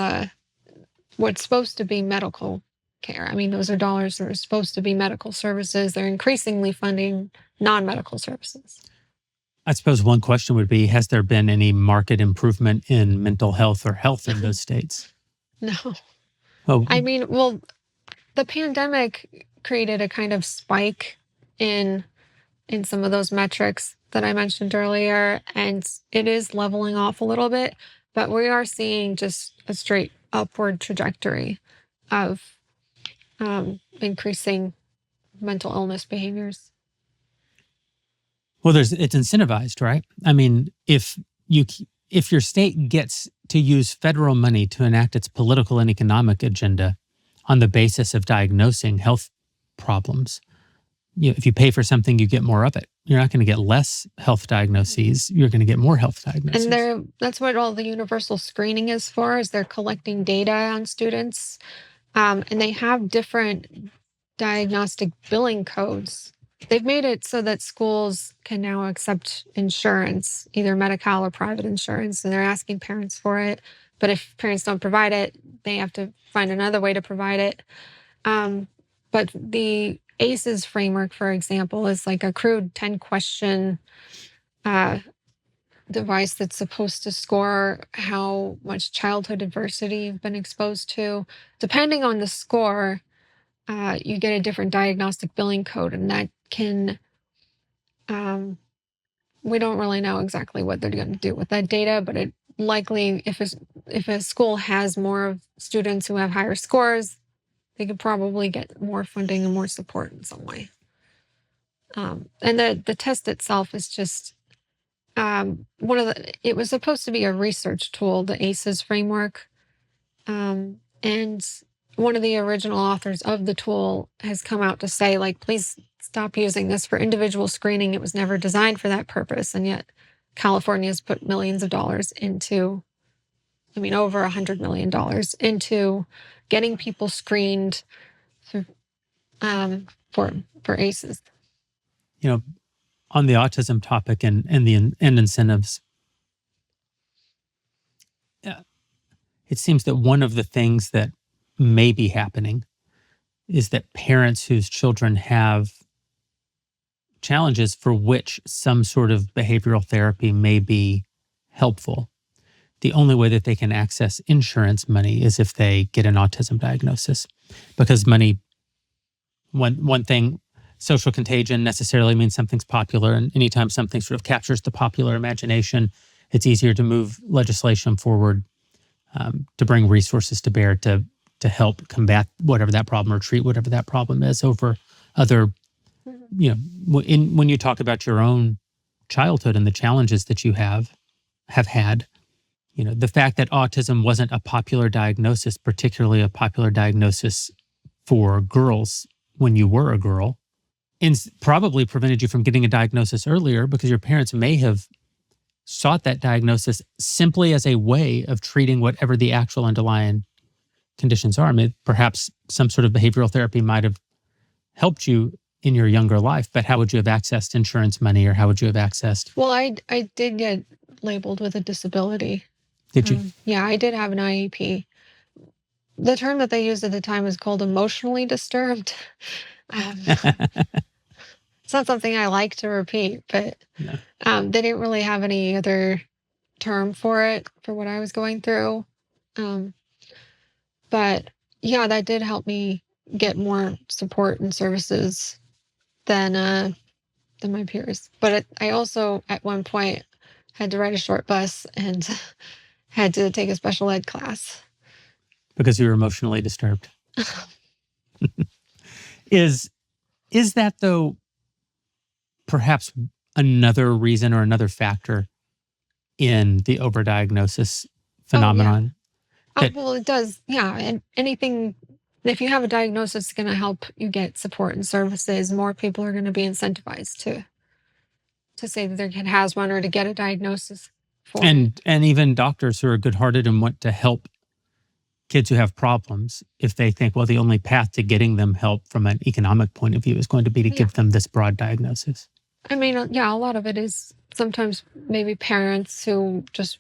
what's supposed to be medical care. I mean, those are dollars that are supposed to be medical services. They're increasingly funding non-medical services. I suppose one question would be, has there been any market improvement in mental health or health in those states? No. Oh. I mean, well, the pandemic created a kind of spike in some of those metrics that I mentioned earlier, and it is leveling off a little bit, but we are seeing just a straight upward trajectory of increasing mental illness behaviors. Well, it's incentivized, right? I mean, if your state gets to use federal money to enact its political and economic agenda on the basis of diagnosing health problems. If you pay for something, you get more of it. You're not going to get less health diagnoses. You're going to get more health diagnoses. And that's what all the universal screening is for, is they're collecting data on students. And they have different diagnostic billing codes. They've made it so that schools can now accept insurance, either Medi-Cal or private insurance, and they're asking parents for it. But if parents don't provide it, they have to find another way to provide it. But the ACEs framework, for example, is like a crude 10-question device that's supposed to score how much childhood adversity you've been exposed to. Depending on the score, you get a different diagnostic billing code, and that can, we don't really know exactly what they're going to do with that data, but it likely, if a school has more students who have higher scores, they could probably get more funding and more support in some way. And the test itself is just it was supposed to be a research tool, the ACEs framework. And one of the original authors of the tool has come out to say, like, please stop using this for individual screening. It was never designed for that purpose. And yet California has put millions of dollars into, over $100 million into getting people screened for ACEs. On the autism topic and the incentives, it seems that one of the things that may be happening is that parents whose children have challenges for which some sort of behavioral therapy may be helpful, the only way that they can access insurance money is if they get an autism diagnosis. Because money, one thing, social contagion necessarily means something's popular, and anytime something sort of captures the popular imagination, it's easier to move legislation forward, to bring resources to bear to help combat whatever that problem or treat whatever that problem is over other, when you talk about your own childhood and the challenges that you have had, the fact that autism wasn't a popular diagnosis, particularly a popular diagnosis for girls when you were a girl, and probably prevented you from getting a diagnosis earlier because your parents may have sought that diagnosis simply as a way of treating whatever the actual underlying conditions are. Perhaps some sort of behavioral therapy might have helped you in your younger life, but how would you have accessed insurance money, or how would you have accessed? Well, I did get labeled with a disability. Did you? Yeah, I did have an IEP. The term that they used at the time was called emotionally disturbed. It's not something I like to repeat, but no. They didn't really have any other term for it, for what I was going through. But yeah, that did help me get more support and services than my peers. But I also, at one point, had to ride a short bus and had to take a special ed class. Because you were emotionally disturbed. Is that, though, perhaps another reason or another factor in the overdiagnosis phenomenon? Well, it does. Yeah. And anything, if you have a diagnosis, it's going to help you get support and services. More people are going to be incentivized to say that their kid has one or to get a diagnosis for it. And even doctors who are good-hearted and want to help kids who have problems, if they think, well, the only path to getting them help from an economic point of view is going to be to give them this broad diagnosis. A lot of it is sometimes maybe parents who just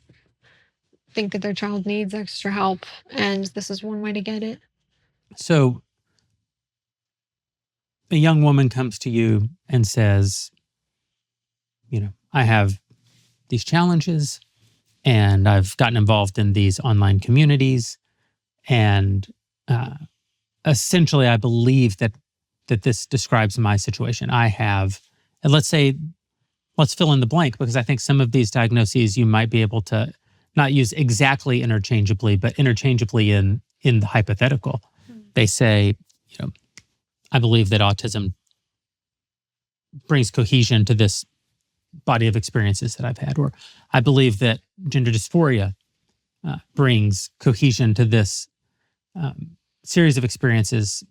think that their child needs extra help, and this is one way to get it. So a young woman comes to you and says, I have these challenges and I've gotten involved in these online communities, and essentially I believe that this describes my situation. I have, and let's fill in the blank, because I think some of these diagnoses you might be able to not use exactly interchangeably, but interchangeably in the hypothetical. They say, I believe that autism brings cohesion to this body of experiences that I've had, or I believe that gender dysphoria brings cohesion to this series of experiences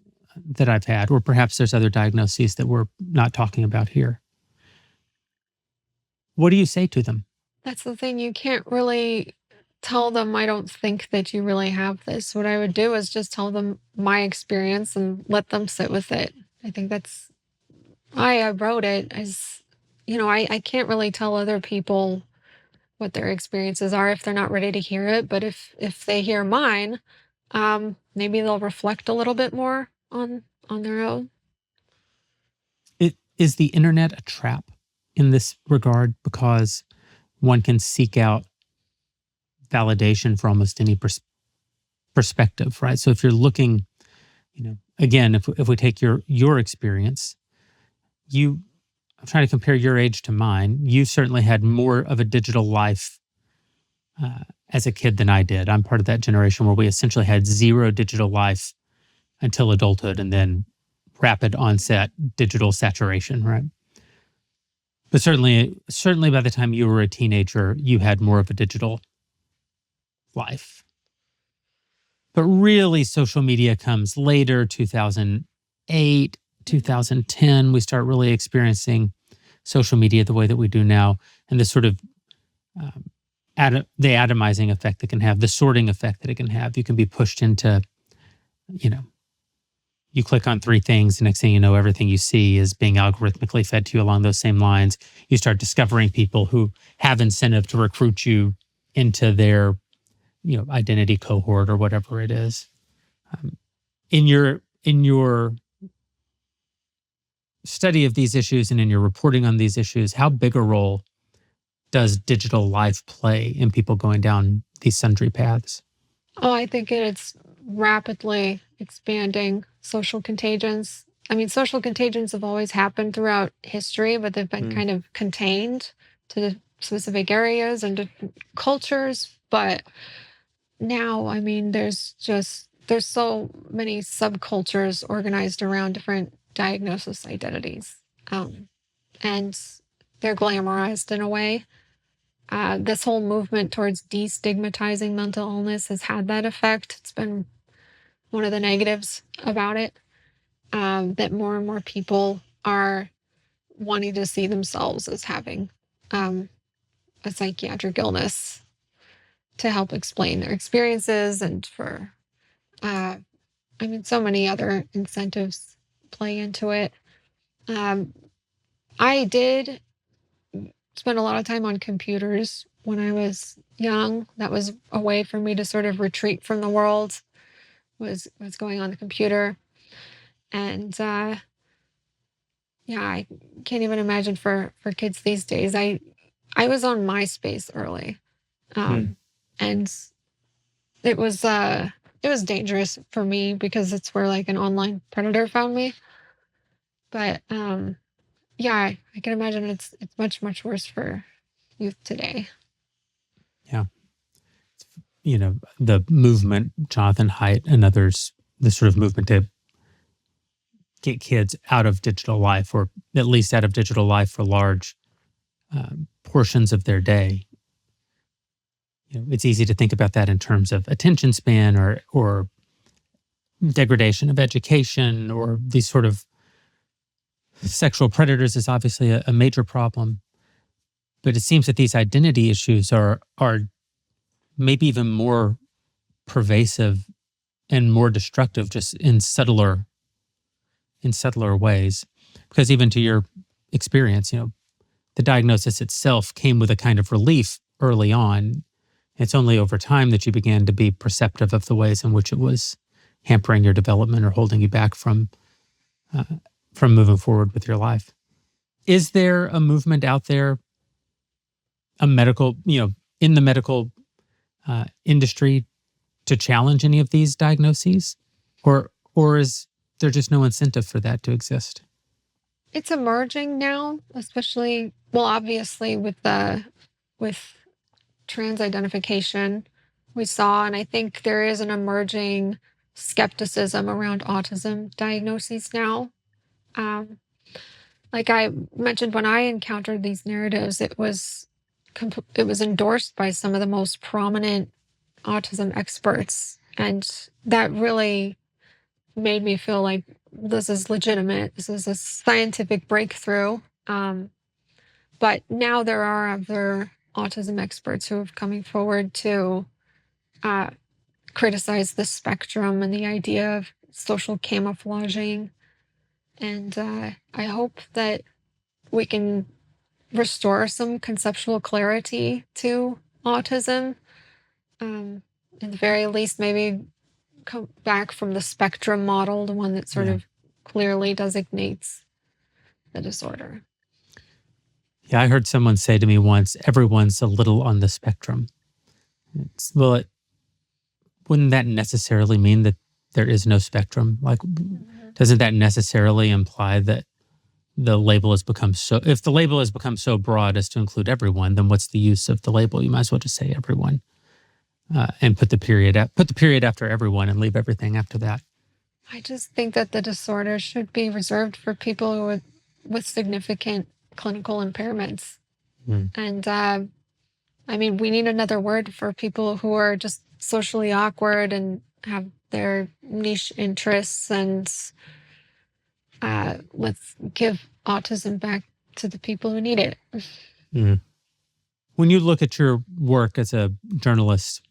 that I've had, or perhaps there's other diagnoses that we're not talking about here. What do you say to them? That's the thing. You can't really tell them, I don't think that you really have this. What I would do is just tell them my experience and let them sit with it. I think that's why I wrote it. As I can't really tell other people what their experiences are if they're not ready to hear it. But if they hear mine, maybe they'll reflect a little bit more on their own. Is the internet a trap in this regard, because one can seek out validation for almost any perspective, right? So if you're looking, again, if we take your experience, I'm trying to compare your age to mine. You certainly had more of a digital life as a kid than I did. I'm part of that generation where we essentially had zero digital life until adulthood, and then rapid onset digital saturation, right? But certainly by the time you were a teenager, you had more of a digital life. But really, social media comes later, 2008, 2010. We start really experiencing social media the way that we do now, and this sort of the atomizing effect that can have, the sorting effect that it can have. You can be pushed into, you click on 3 things, the next thing you know, everything you see is being algorithmically fed to you along those same lines. You start discovering people who have incentive to recruit you into their, identity cohort or whatever it is. In your study of these issues and in your reporting on these issues, how big a role does digital life play in people going down these sundry paths? Oh, I think it's rapidly expanding social contagions. I mean, social contagions have always happened throughout history, but they've been kind of contained to specific areas and different cultures. But now, I mean, there's so many subcultures organized around different diagnosis identities. And they're glamorized in a way. This whole movement towards destigmatizing mental illness has had that effect. It's been one of the negatives about it, that more and more people are wanting to see themselves as having a psychiatric illness to help explain their experiences, and for, so many other incentives play into it. I did spend a lot of time on computers when I was young. That was a way for me to sort of retreat from the world, was going on the computer. And I can't even imagine for kids these days. I was on MySpace early. And it was dangerous for me because it's where like an online predator found me. But I can imagine it's much, much worse for youth today. Yeah. The movement, Jonathan Haidt and others, the sort of movement to get kids out of digital life, or at least out of digital life for large portions of their day. It's easy to think about that in terms of attention span or degradation of education, or these sort of sexual predators is obviously a major problem. But it seems that these identity issues are maybe even more pervasive and more destructive, just in subtler ways. Because even to your experience, the diagnosis itself came with a kind of relief early on. It's only over time that you began to be perceptive of the ways in which it was hampering your development or holding you back from moving forward with your life. Is there a movement out there, a medical, in the medical industry, to challenge any of these diagnoses, or is there just no incentive for that to exist? It's emerging now, especially, well, obviously with trans identification we saw, and I think there is an emerging skepticism around autism diagnoses now. Like I mentioned, when I encountered these narratives, it was endorsed by some of the most prominent autism experts, and that really made me feel like this is legitimate. This is a scientific breakthrough. But now there are other autism experts who are coming forward to uh, criticize the spectrum and the idea of social camouflaging. And I hope that we can restore some conceptual clarity to autism. At the very least, maybe come back from the spectrum model, the one that sort of clearly designates the disorder. Yeah, I heard someone say to me once, everyone's a little on the spectrum. Wouldn't that necessarily mean that there is no spectrum? Like, doesn't that necessarily imply that the label has become if the label has become so broad as to include everyone, then what's the use of the label? You might as well just say everyone and put the period after everyone and leave everything after that. I just think that the disorder should be reserved for people with significant clinical impairments. And I mean, we need another word for people who are just socially awkward and have their niche interests. And let's give autism back to the people who need it. When you look at your work as a journalist,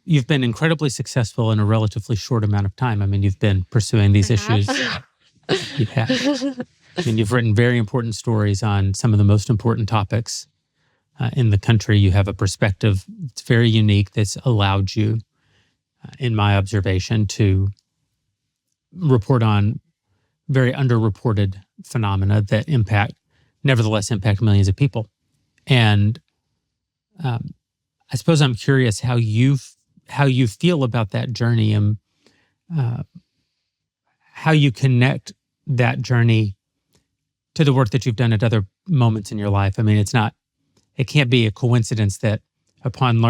you've been incredibly successful in a relatively short amount of time. I mean, you've been pursuing these issues. You have. I mean, you've written very important stories on some of the most important topics in the country. You have a perspective that's very unique that's allowed you, in my observation, to report on very underreported phenomena that nevertheless impact millions of people. And I suppose I'm curious how you feel about that journey and how you connect that journey to the work that you've done at other moments in your life. I mean, it can't be a coincidence that upon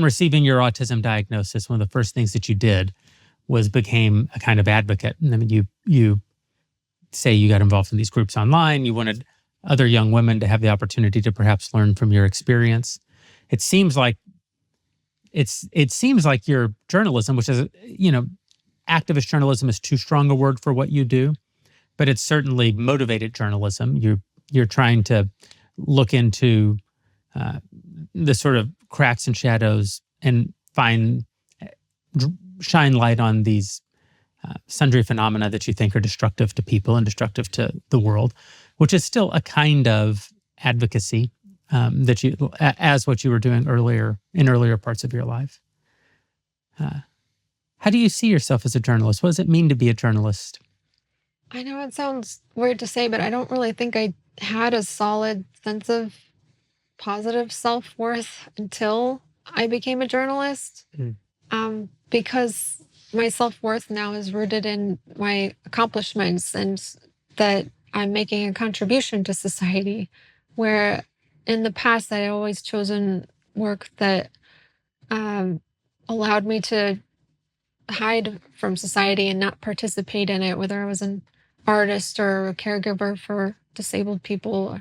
receiving your autism diagnosis, one of the first things that you did was became a kind of advocate. I mean, you say you got involved in these groups online. You wanted other young women to have the opportunity to perhaps learn from your experience. It seems like your journalism, which is, activist journalism is too strong a word for what you do, but it's certainly motivated journalism. You're trying to look into the sort of cracks and shadows and shine light on these sundry phenomena that you think are destructive to people and destructive to the world, which is still a kind of advocacy as what you were doing in earlier parts of your life. How do you see yourself as a journalist? What does it mean to be a journalist? I know it sounds weird to say, but I don't really think I had a solid sense of positive self-worth until I became a journalist. Because my self-worth now is rooted in my accomplishments and that I'm making a contribution to society, where in the past I had always chosen work that allowed me to hide from society and not participate in it, whether I was an artist or a caregiver for disabled people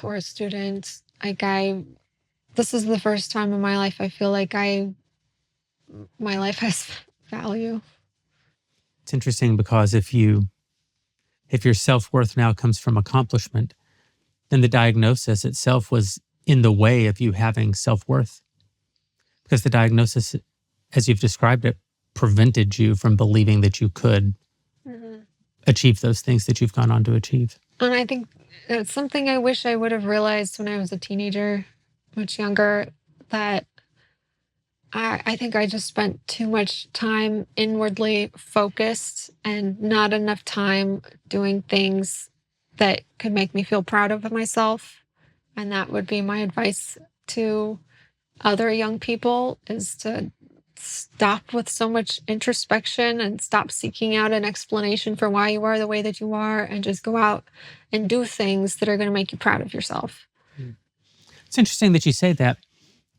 or a student. This is the first time in my life I feel like my life has value. It's interesting because if your self-worth now comes from accomplishment, then the diagnosis itself was in the way of you having self-worth. Because the diagnosis, as you've described it, prevented you from believing that you could achieve those things that you've gone on to achieve. And I think it's something I wish I would have realized when I was a teenager, much younger, that I think I just spent too much time inwardly focused and not enough time doing things that could make me feel proud of myself. And that would be my advice to other young people, is to stop with so much introspection and stop seeking out an explanation for why you are the way that you are, and just go out and do things that are going to make you proud of yourself. It's interesting that you say that.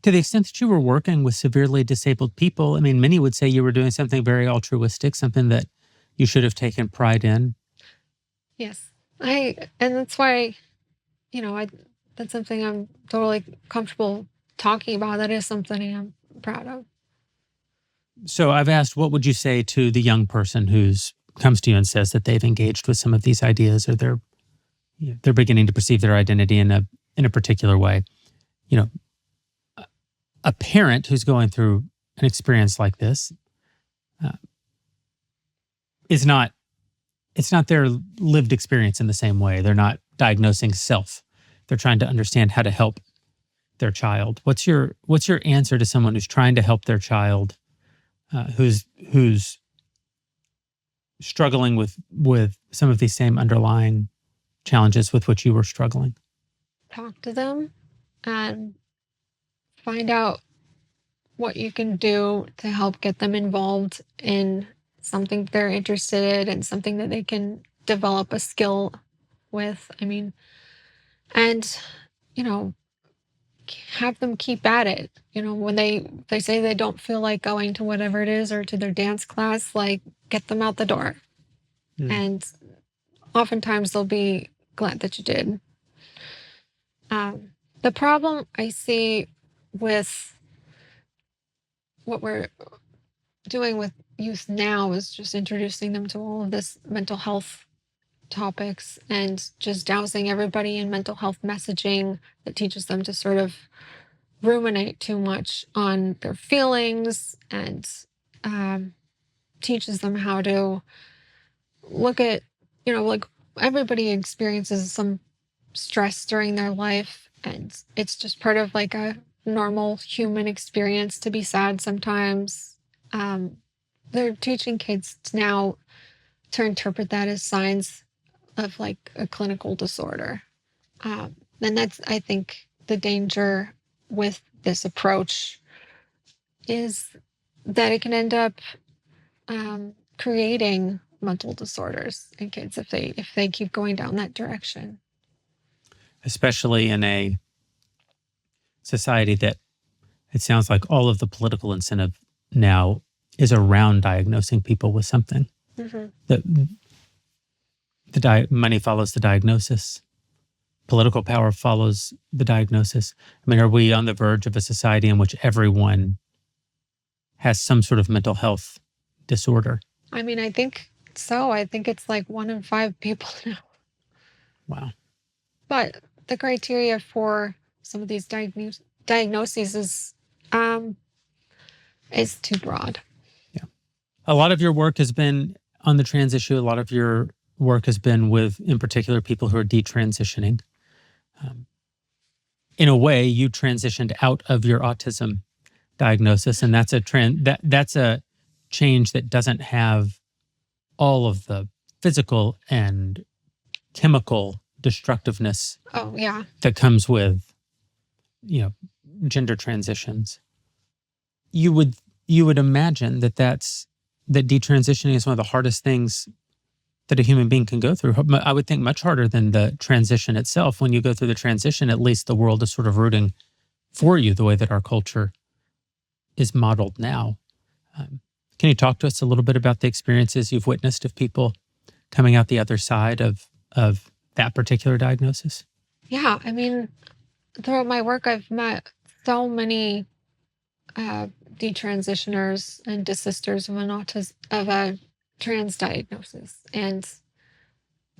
To the extent that you were working with severely disabled people, I mean, many would say you were doing something very altruistic, something that you should have taken pride in. Yes. And that's why, that's something I'm totally comfortable talking about. That is something I'm proud of. So I've asked, what would you say to the young person who's comes to you and says that they've engaged with some of these ideas, or they're beginning to perceive their identity in a particular way? You know, a parent who's going through an experience like this is not. It's not their lived experience in the same way. They're not diagnosing self. They're trying to understand how to help their child. What's your answer to someone who's trying to help their child, who's struggling with some of these same underlying challenges with which you were struggling? Talk to them and find out what you can do to help get them involved in something they're interested in, something that they can develop a skill with. I mean, and, you know, have them keep at it. You know, when they say they don't feel like going to whatever it is or to their dance class, like, get them out the door. And oftentimes they'll be glad that you did. The problem I see with what we're doing with youth now is just introducing them to all of this mental health topics and just dousing everybody in mental health messaging that teaches them to sort of ruminate too much on their feelings and teaches them how to look at, like, everybody experiences some stress during their life, and it's just part of like a normal human experience to be sad sometimes. They're teaching kids now to interpret that as signs of like a clinical disorder. And that's, I think, the danger with this approach is that it can end up creating mental disorders in kids if they keep going down that direction. Especially in a society that it sounds like all of the political incentive now is around diagnosing people with something. Mm-hmm. Money follows the diagnosis. Political power follows the diagnosis. I mean, are we on the verge of a society in which everyone has some sort of mental health disorder? I mean, I think so. I think it's like 1 in 5 people now. Wow. But the criteria for some of these diagnoses is too broad. Yeah. A lot of your work has been on the trans issue. A lot of your work has been with, in particular, people who are detransitioning. In a way, you transitioned out of your autism diagnosis, and that's that's a change that doesn't have all of the physical and chemical destructiveness. Oh, yeah. That comes with, gender transitions. You would imagine that detransitioning is one of the hardest things that a human being can go through. I would think much harder than the transition itself. When you go through the transition, at least the world is sort of rooting for you the way that our culture is modeled now. Can you talk to us a little bit about the experiences you've witnessed of people coming out the other side of that particular diagnosis? Yeah, I mean, throughout my work, I've met so many detransitioners and desisters of a trans diagnosis, and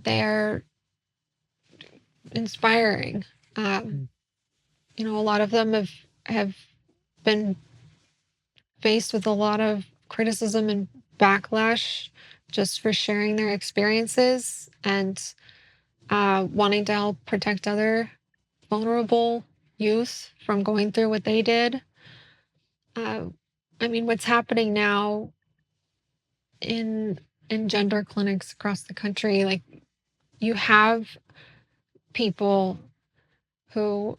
they're inspiring. A lot of them have been faced with a lot of criticism and backlash just for sharing their experiences and wanting to help protect other vulnerable youth from going through what they did. I mean, what's happening now in gender clinics across the country, like, you have people who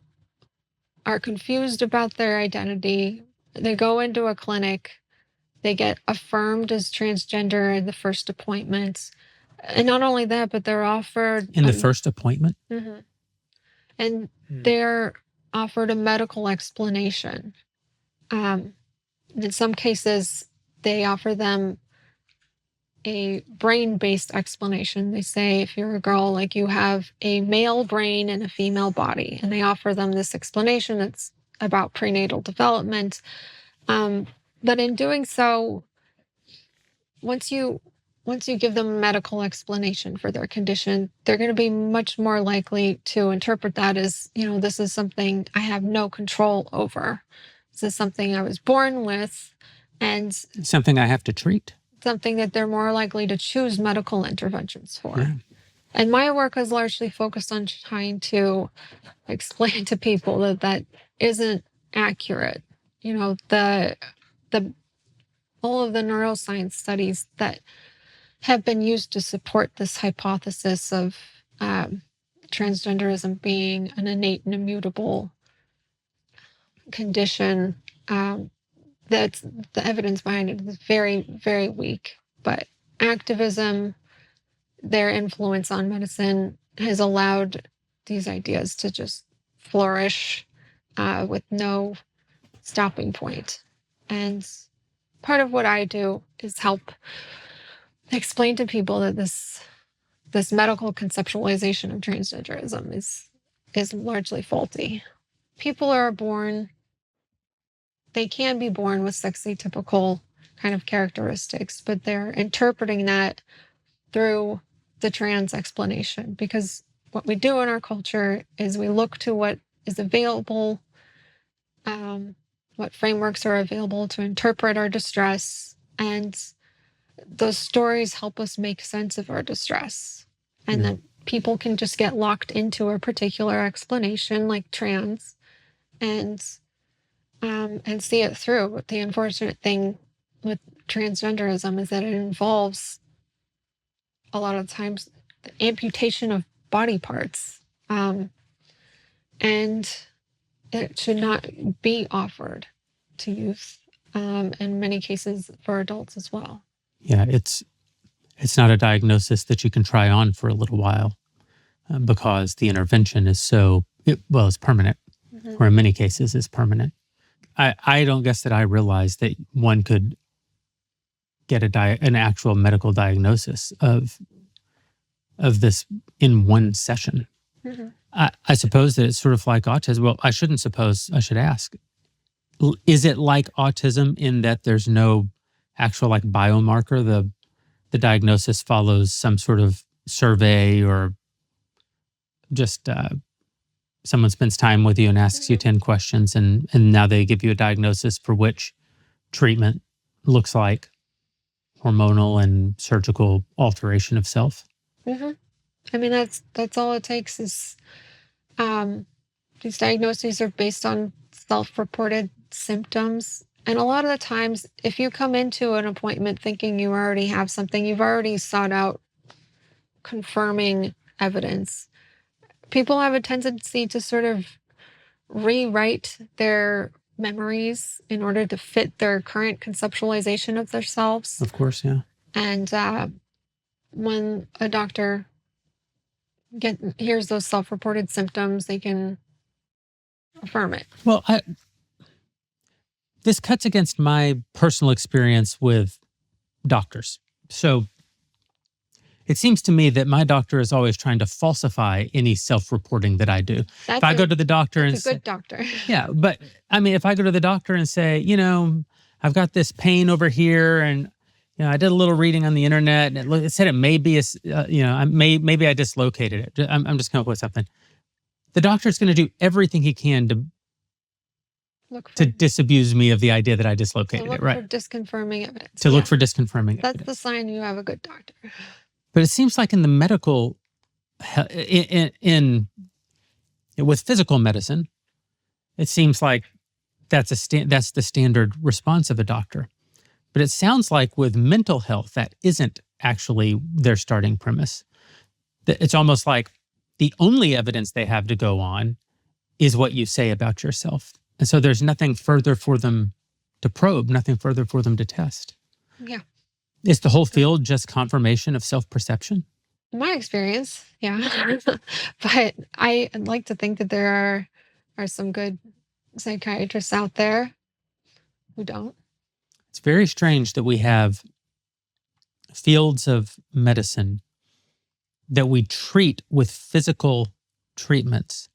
are confused about their identity. They go into a clinic, they get affirmed as transgender in the first appointment. And not only that, but they're offered... In the first appointment? Mm-hmm. And they're offered a medical explanation. In some cases, they offer them a brain-based explanation. They say, if you're a girl, like, you have a male brain and a female body. And they offer them this explanation that's about prenatal development. But in doing so, once you give them a medical explanation for their condition, they're going to be much more likely to interpret that as, this is something I have no control over. This is something I was born with, and something I have to treat. Something that they're more likely to choose medical interventions for. Yeah. And my work is largely focused on trying to explain to people that isn't accurate. The all of the neuroscience studies that have been used to support this hypothesis of transgenderism being an innate and immutable condition, that's the evidence behind it is very, very weak. But activism, their influence on medicine has allowed these ideas to just flourish with no stopping point. And part of what I do is help explain to people that this medical conceptualization of transgenderism is largely faulty. People are born, they can be born with sexy typical kind of characteristics, but they're interpreting that through the trans explanation, because what we do in our culture is we look to what is available, what frameworks are available to interpret our distress, and those stories help us make sense of our distress. And that people can just get locked into a particular explanation like trans and see it through. But the unfortunate thing with transgenderism is that it involves a lot of times the amputation of body parts. And it should not be offered to youth, in many cases for adults as well. Yeah, it's not a diagnosis that you can try on for a little while because the intervention is it's permanent, or in many cases is permanent. I don't guess that I realized that one could get an actual medical diagnosis of this in one session. Mm-hmm. I suppose that it's sort of like autism. Well, I shouldn't suppose, I should ask. Is it like autism in that there's no actual like biomarker? The diagnosis follows some sort of survey, or just someone spends time with you and asks you 10 questions and now they give you a diagnosis for which treatment looks like hormonal and surgical alteration of self. Mm-hmm. I mean, that's all it takes is these diagnoses are based on self-reported symptoms. And a lot of the times, if you come into an appointment thinking you already have something, you've already sought out confirming evidence. People have a tendency to sort of rewrite their memories in order to fit their current conceptualization of themselves. Of course, yeah. And when a doctor hears those self-reported symptoms, they can affirm it. Well, this cuts against my personal experience with doctors. So it seems to me that my doctor is always trying to falsify any self-reporting that I do. If I go to the doctor and say, a good doctor. Yeah, but I mean, if I go to the doctor and say, I've got this pain over here, and I did a little reading on the internet, and it said it may be maybe I dislocated it. I'm just coming up with something. The doctor's going to do everything he can to disabuse me of the idea that I dislocated it, right? For disconfirming evidence. Look for disconfirming evidence. That's the sign you have a good doctor. But it seems like in the medical, with physical medicine, it seems like that's the standard response of a doctor. But it sounds like with mental health, that isn't actually their starting premise. It's almost like the only evidence they have to go on is what you say about yourself. And so there's nothing further for them to probe, nothing further for them to test. Yeah. Is the whole field just confirmation of self-perception? My experience, yeah. But I'd like to think that there are some good psychiatrists out there who don't. It's very strange that we have fields of medicine that we treat with physical treatments,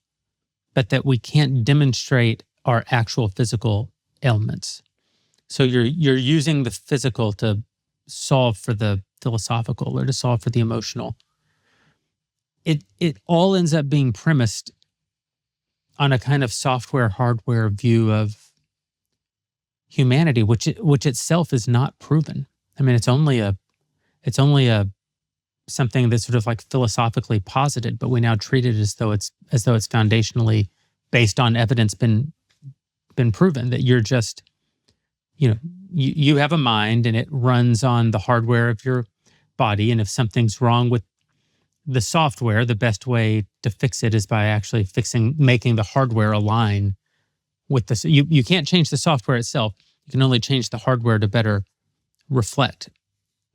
but that we can't demonstrate our actual physical ailments. So you're using the physical to solve for the philosophical or to solve for the emotional. It all ends up being premised on a kind of software hardware view of humanity, which itself is not proven. I mean, it's only a something that's sort of like philosophically posited, but we now treat it as though it's foundationally based on evidence been proven that you're just, you have a mind and it runs on the hardware of your body, and if something's wrong with the software, the best way to fix it is by actually making the hardware align with this. You can't change the software itself. You can only change the hardware to better reflect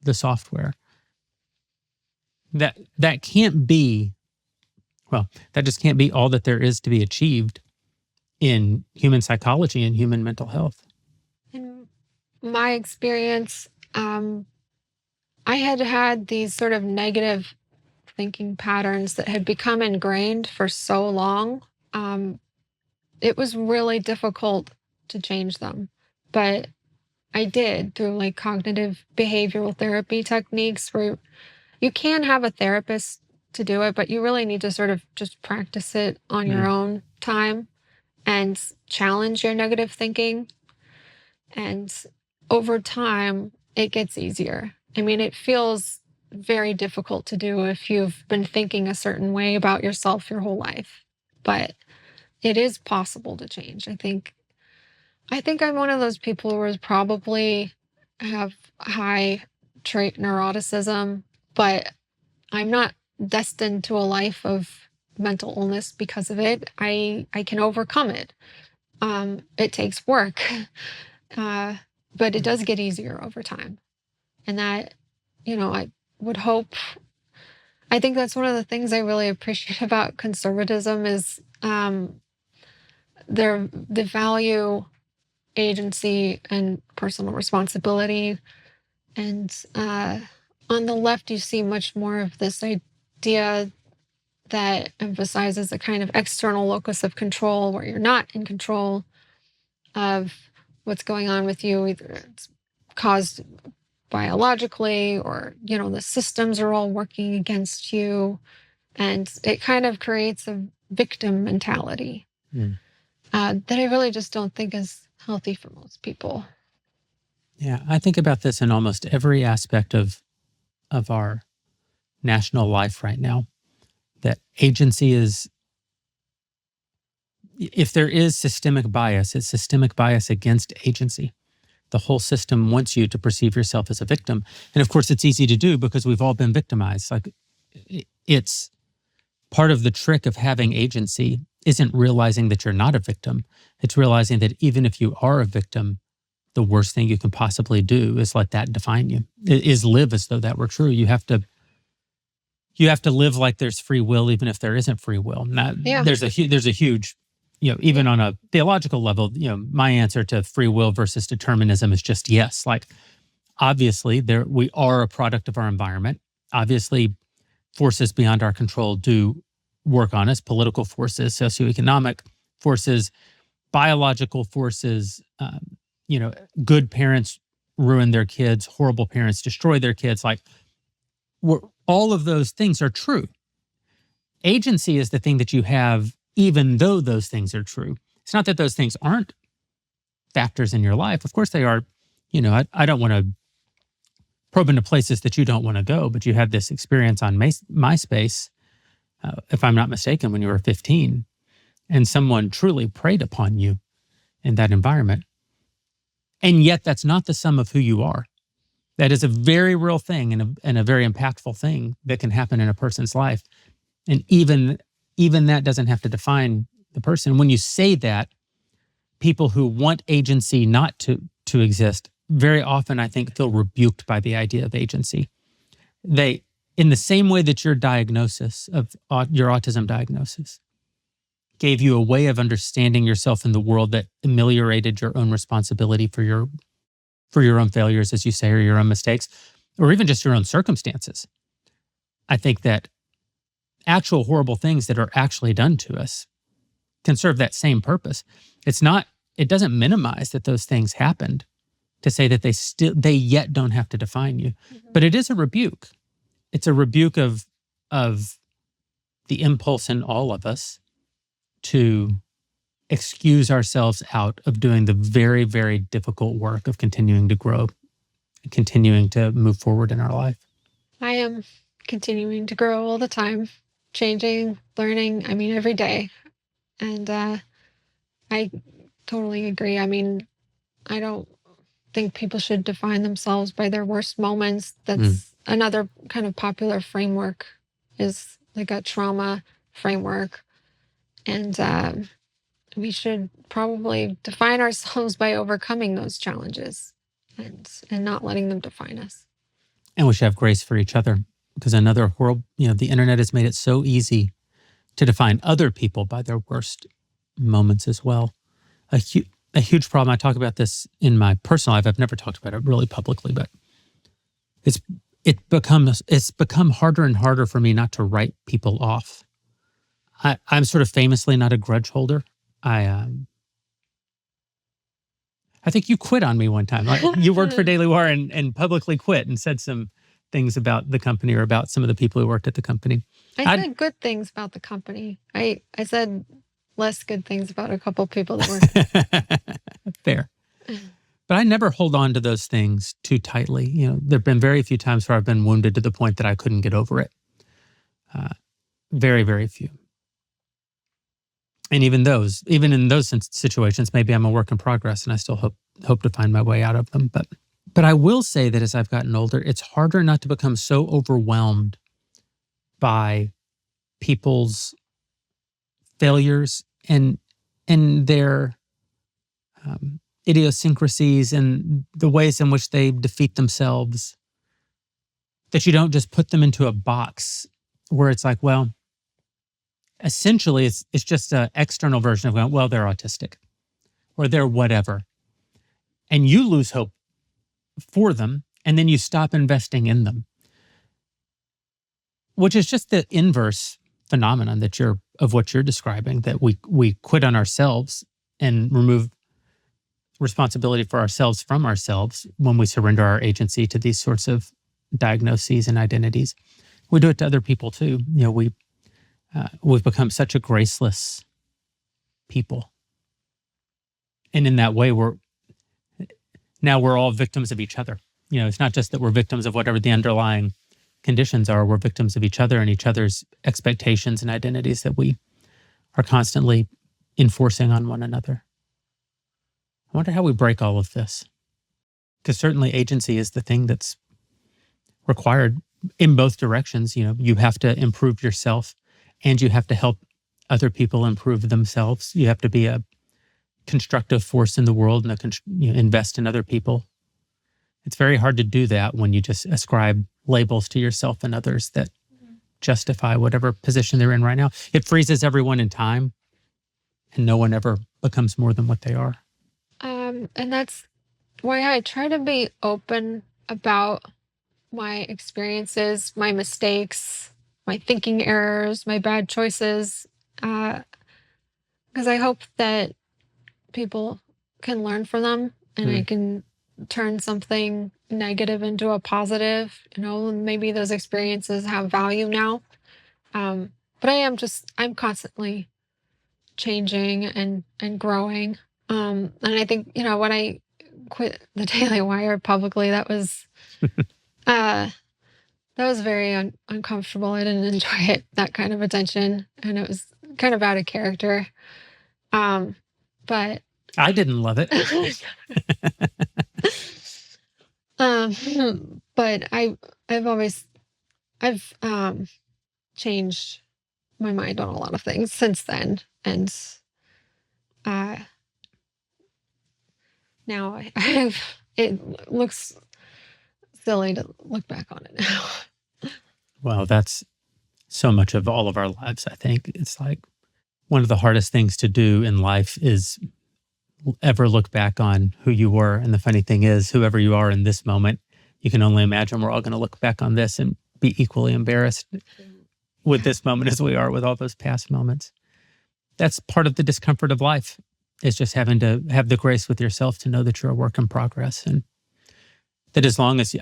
the software. That can't be, that just can't be all that there is to be achieved in human psychology and human mental health. In my experience, I had these sort of negative thinking patterns that had become ingrained for so long. It was really difficult to change them, but I did through like cognitive behavioral therapy techniques where you can have a therapist to do it, but you really need to sort of just practice it on your own time and challenge your negative thinking. And over time, it gets easier. I mean, it feels very difficult to do if you've been thinking a certain way about yourself your whole life, but it is possible to change. I think I'm one of those people who is probably have high trait neuroticism, but I'm not destined to a life of mental illness because of it. I can overcome it. It takes work, but it does get easier over time. And that, I would hope. I think that's one of the things I really appreciate about conservatism is the value agency and personal responsibility. And on the left, you see much more of this idea that emphasizes a kind of external locus of control where you're not in control of what's going on with you. Either it's caused biologically or, the systems are all working against you. And it kind of creates a victim mentality that I really just don't think is healthy for most people. Yeah, I think about this in almost every aspect of our national life right now, that agency is, if there is systemic bias, it's systemic bias against agency. The whole system wants you to perceive yourself as a victim. And of course, it's easy to do because we've all been victimized. Like, it's part of the trick of having agency isn't realizing that you're not a victim. It's realizing that even if you are a victim, the worst thing you can possibly do is let that define you, is live as though that were true. You have to live like there's free will, even if there isn't free will. Now, there's a huge, even on a theological level, my answer to free will versus determinism is just yes. Like, obviously, we are a product of our environment. Obviously, forces beyond our control do work on us: political forces, socioeconomic forces, biological forces. Good parents ruin their kids, horrible parents destroy their kids. Like, all of those things are true. Agency is the thing that you have, even though those things are true. It's not that those things aren't factors in your life. Of course they are. I don't want to probe into places that you don't want to go, but you had this experience on MySpace, if I'm not mistaken, when you were 15, and someone truly preyed upon you in that environment. And yet that's not the sum of who you are. That is a very real thing and a very impactful thing that can happen in a person's life. And even that doesn't have to define the person. When you say that, people who want agency not to exist very often, I think, feel rebuked by the idea of agency. They, in the same way that your diagnosis of your autism diagnosis gave you a way of understanding yourself in the world that ameliorated your own responsibility for your own failures, as you say, or your own mistakes, or even just your own circumstances. I think that actual horrible things that are actually done to us can serve that same purpose. It doesn't minimize that those things happened, to say that they yet don't have to define you. But it is a rebuke. It's a rebuke of the impulse in all of us to excuse ourselves out of doing the very, very difficult work of continuing to grow, continuing to move forward in our life. I am continuing to grow all the time, changing, learning, every day. And I totally agree. I don't think people should define themselves by their worst moments. That's another kind of popular framework, is like a trauma framework. And we should probably define ourselves by overcoming those challenges and not letting them define us. And we should have grace for each other, because another horrible, the internet has made it so easy to define other people by their worst moments as well. A huge problem. I talk about this in my personal life. I've never talked about it really publicly, but it's become harder and harder for me not to write people off. I'm sort of famously not a grudge holder. I think you quit on me one time. You worked for Daily Wire and publicly quit and said some things about the company or about some of the people who worked at the company. I said good things about the company. I said less good things about a couple people that worked. Fair. But I never hold on to those things too tightly. There have been very few times where I've been wounded to the point that I couldn't get over it. Very, very few. And even in those situations, maybe I'm a work in progress and I still hope to find my way out of them. But I will say that as I've gotten older, it's harder not to become so overwhelmed by people's failures and their idiosyncrasies and the ways in which they defeat themselves, that you don't just put them into a box where it's like, well, essentially it's just an external version of going, well, they're autistic or they're whatever. And you lose hope for them, and then you stop investing in them, which is just the inverse phenomenon of what you're describing, that we quit on ourselves and remove responsibility for ourselves from ourselves when we surrender our agency to these sorts of diagnoses and identities. We do it to other people too. We've become such a graceless people. And in that way, we're all victims of each other. It's not just that we're victims of whatever the underlying conditions are. We're victims of each other and each other's expectations and identities that we are constantly enforcing on one another. I wonder how we break all of this. Because certainly agency is the thing that's required in both directions. You have to improve yourself and you have to help other people improve themselves. You have to be a constructive force in the world and invest in other people. It's very hard to do that when you just ascribe labels to yourself and others that justify whatever position they're in right now. It freezes everyone in time, and no one ever becomes more than what they are. And that's why I try to be open about my experiences, my mistakes, my thinking errors, my bad choices, because I hope that people can learn from them, and I can turn something negative into a positive. Maybe those experiences have value now. But I'm constantly changing and growing. And I think, when I quit the Daily Wire publicly, that was very uncomfortable. I didn't enjoy it, that kind of attention, and it was kind of out of character. But I didn't love it. But I've changed my mind on a lot of things since then, and now it looks silly to look back on it now. Well, that's so much of all of our lives, I think. It's like one of the hardest things to do in life is ever look back on who you were. And the funny thing is, whoever you are in this moment, you can only imagine we're all going to look back on this and be equally embarrassed with this moment as we are with all those past moments. That's part of the discomfort of life. is just having to have the grace with yourself to know that you're a work in progress, and that as long as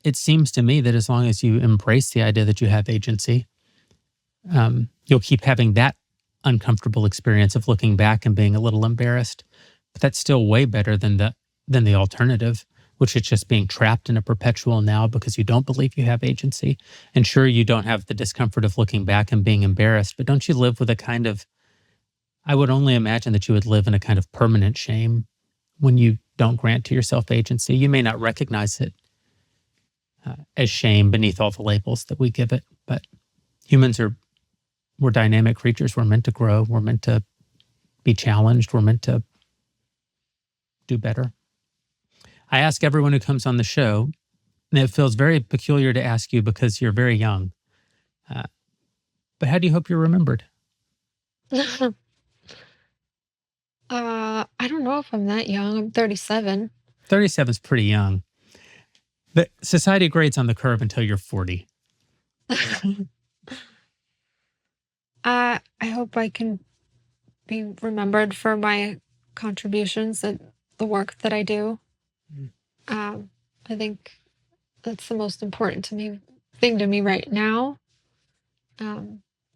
it seems to me that as long as you embrace the idea that you have agency, you'll keep having that uncomfortable experience of looking back and being a little embarrassed. But that's still way better than the alternative, which is just being trapped in a perpetual now because you don't believe you have agency. And sure, you don't have the discomfort of looking back and being embarrassed, but don't you live with a kind of, I would only imagine that you would live in a kind of permanent shame when you don't grant to yourself agency. You may not recognize it as shame beneath all the labels that we give it, but we're dynamic creatures. We're meant to grow. We're meant to be challenged. We're meant to do better. I ask everyone who comes on the show, and it feels very peculiar to ask you because you're very young, but how do you hope you're remembered? I don't know if I'm that young. I'm 37. 37 is pretty young. The society grades on the curve until you're 40. I hope I can be remembered for my contributions and the work that I do. I think that's the most important thing to me right now.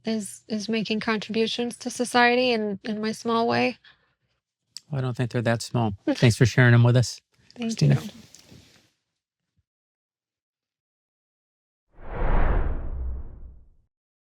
Is making contributions to society in my small way. Well, I don't think they're that small. Thanks for sharing them with us, Thank Christina. you.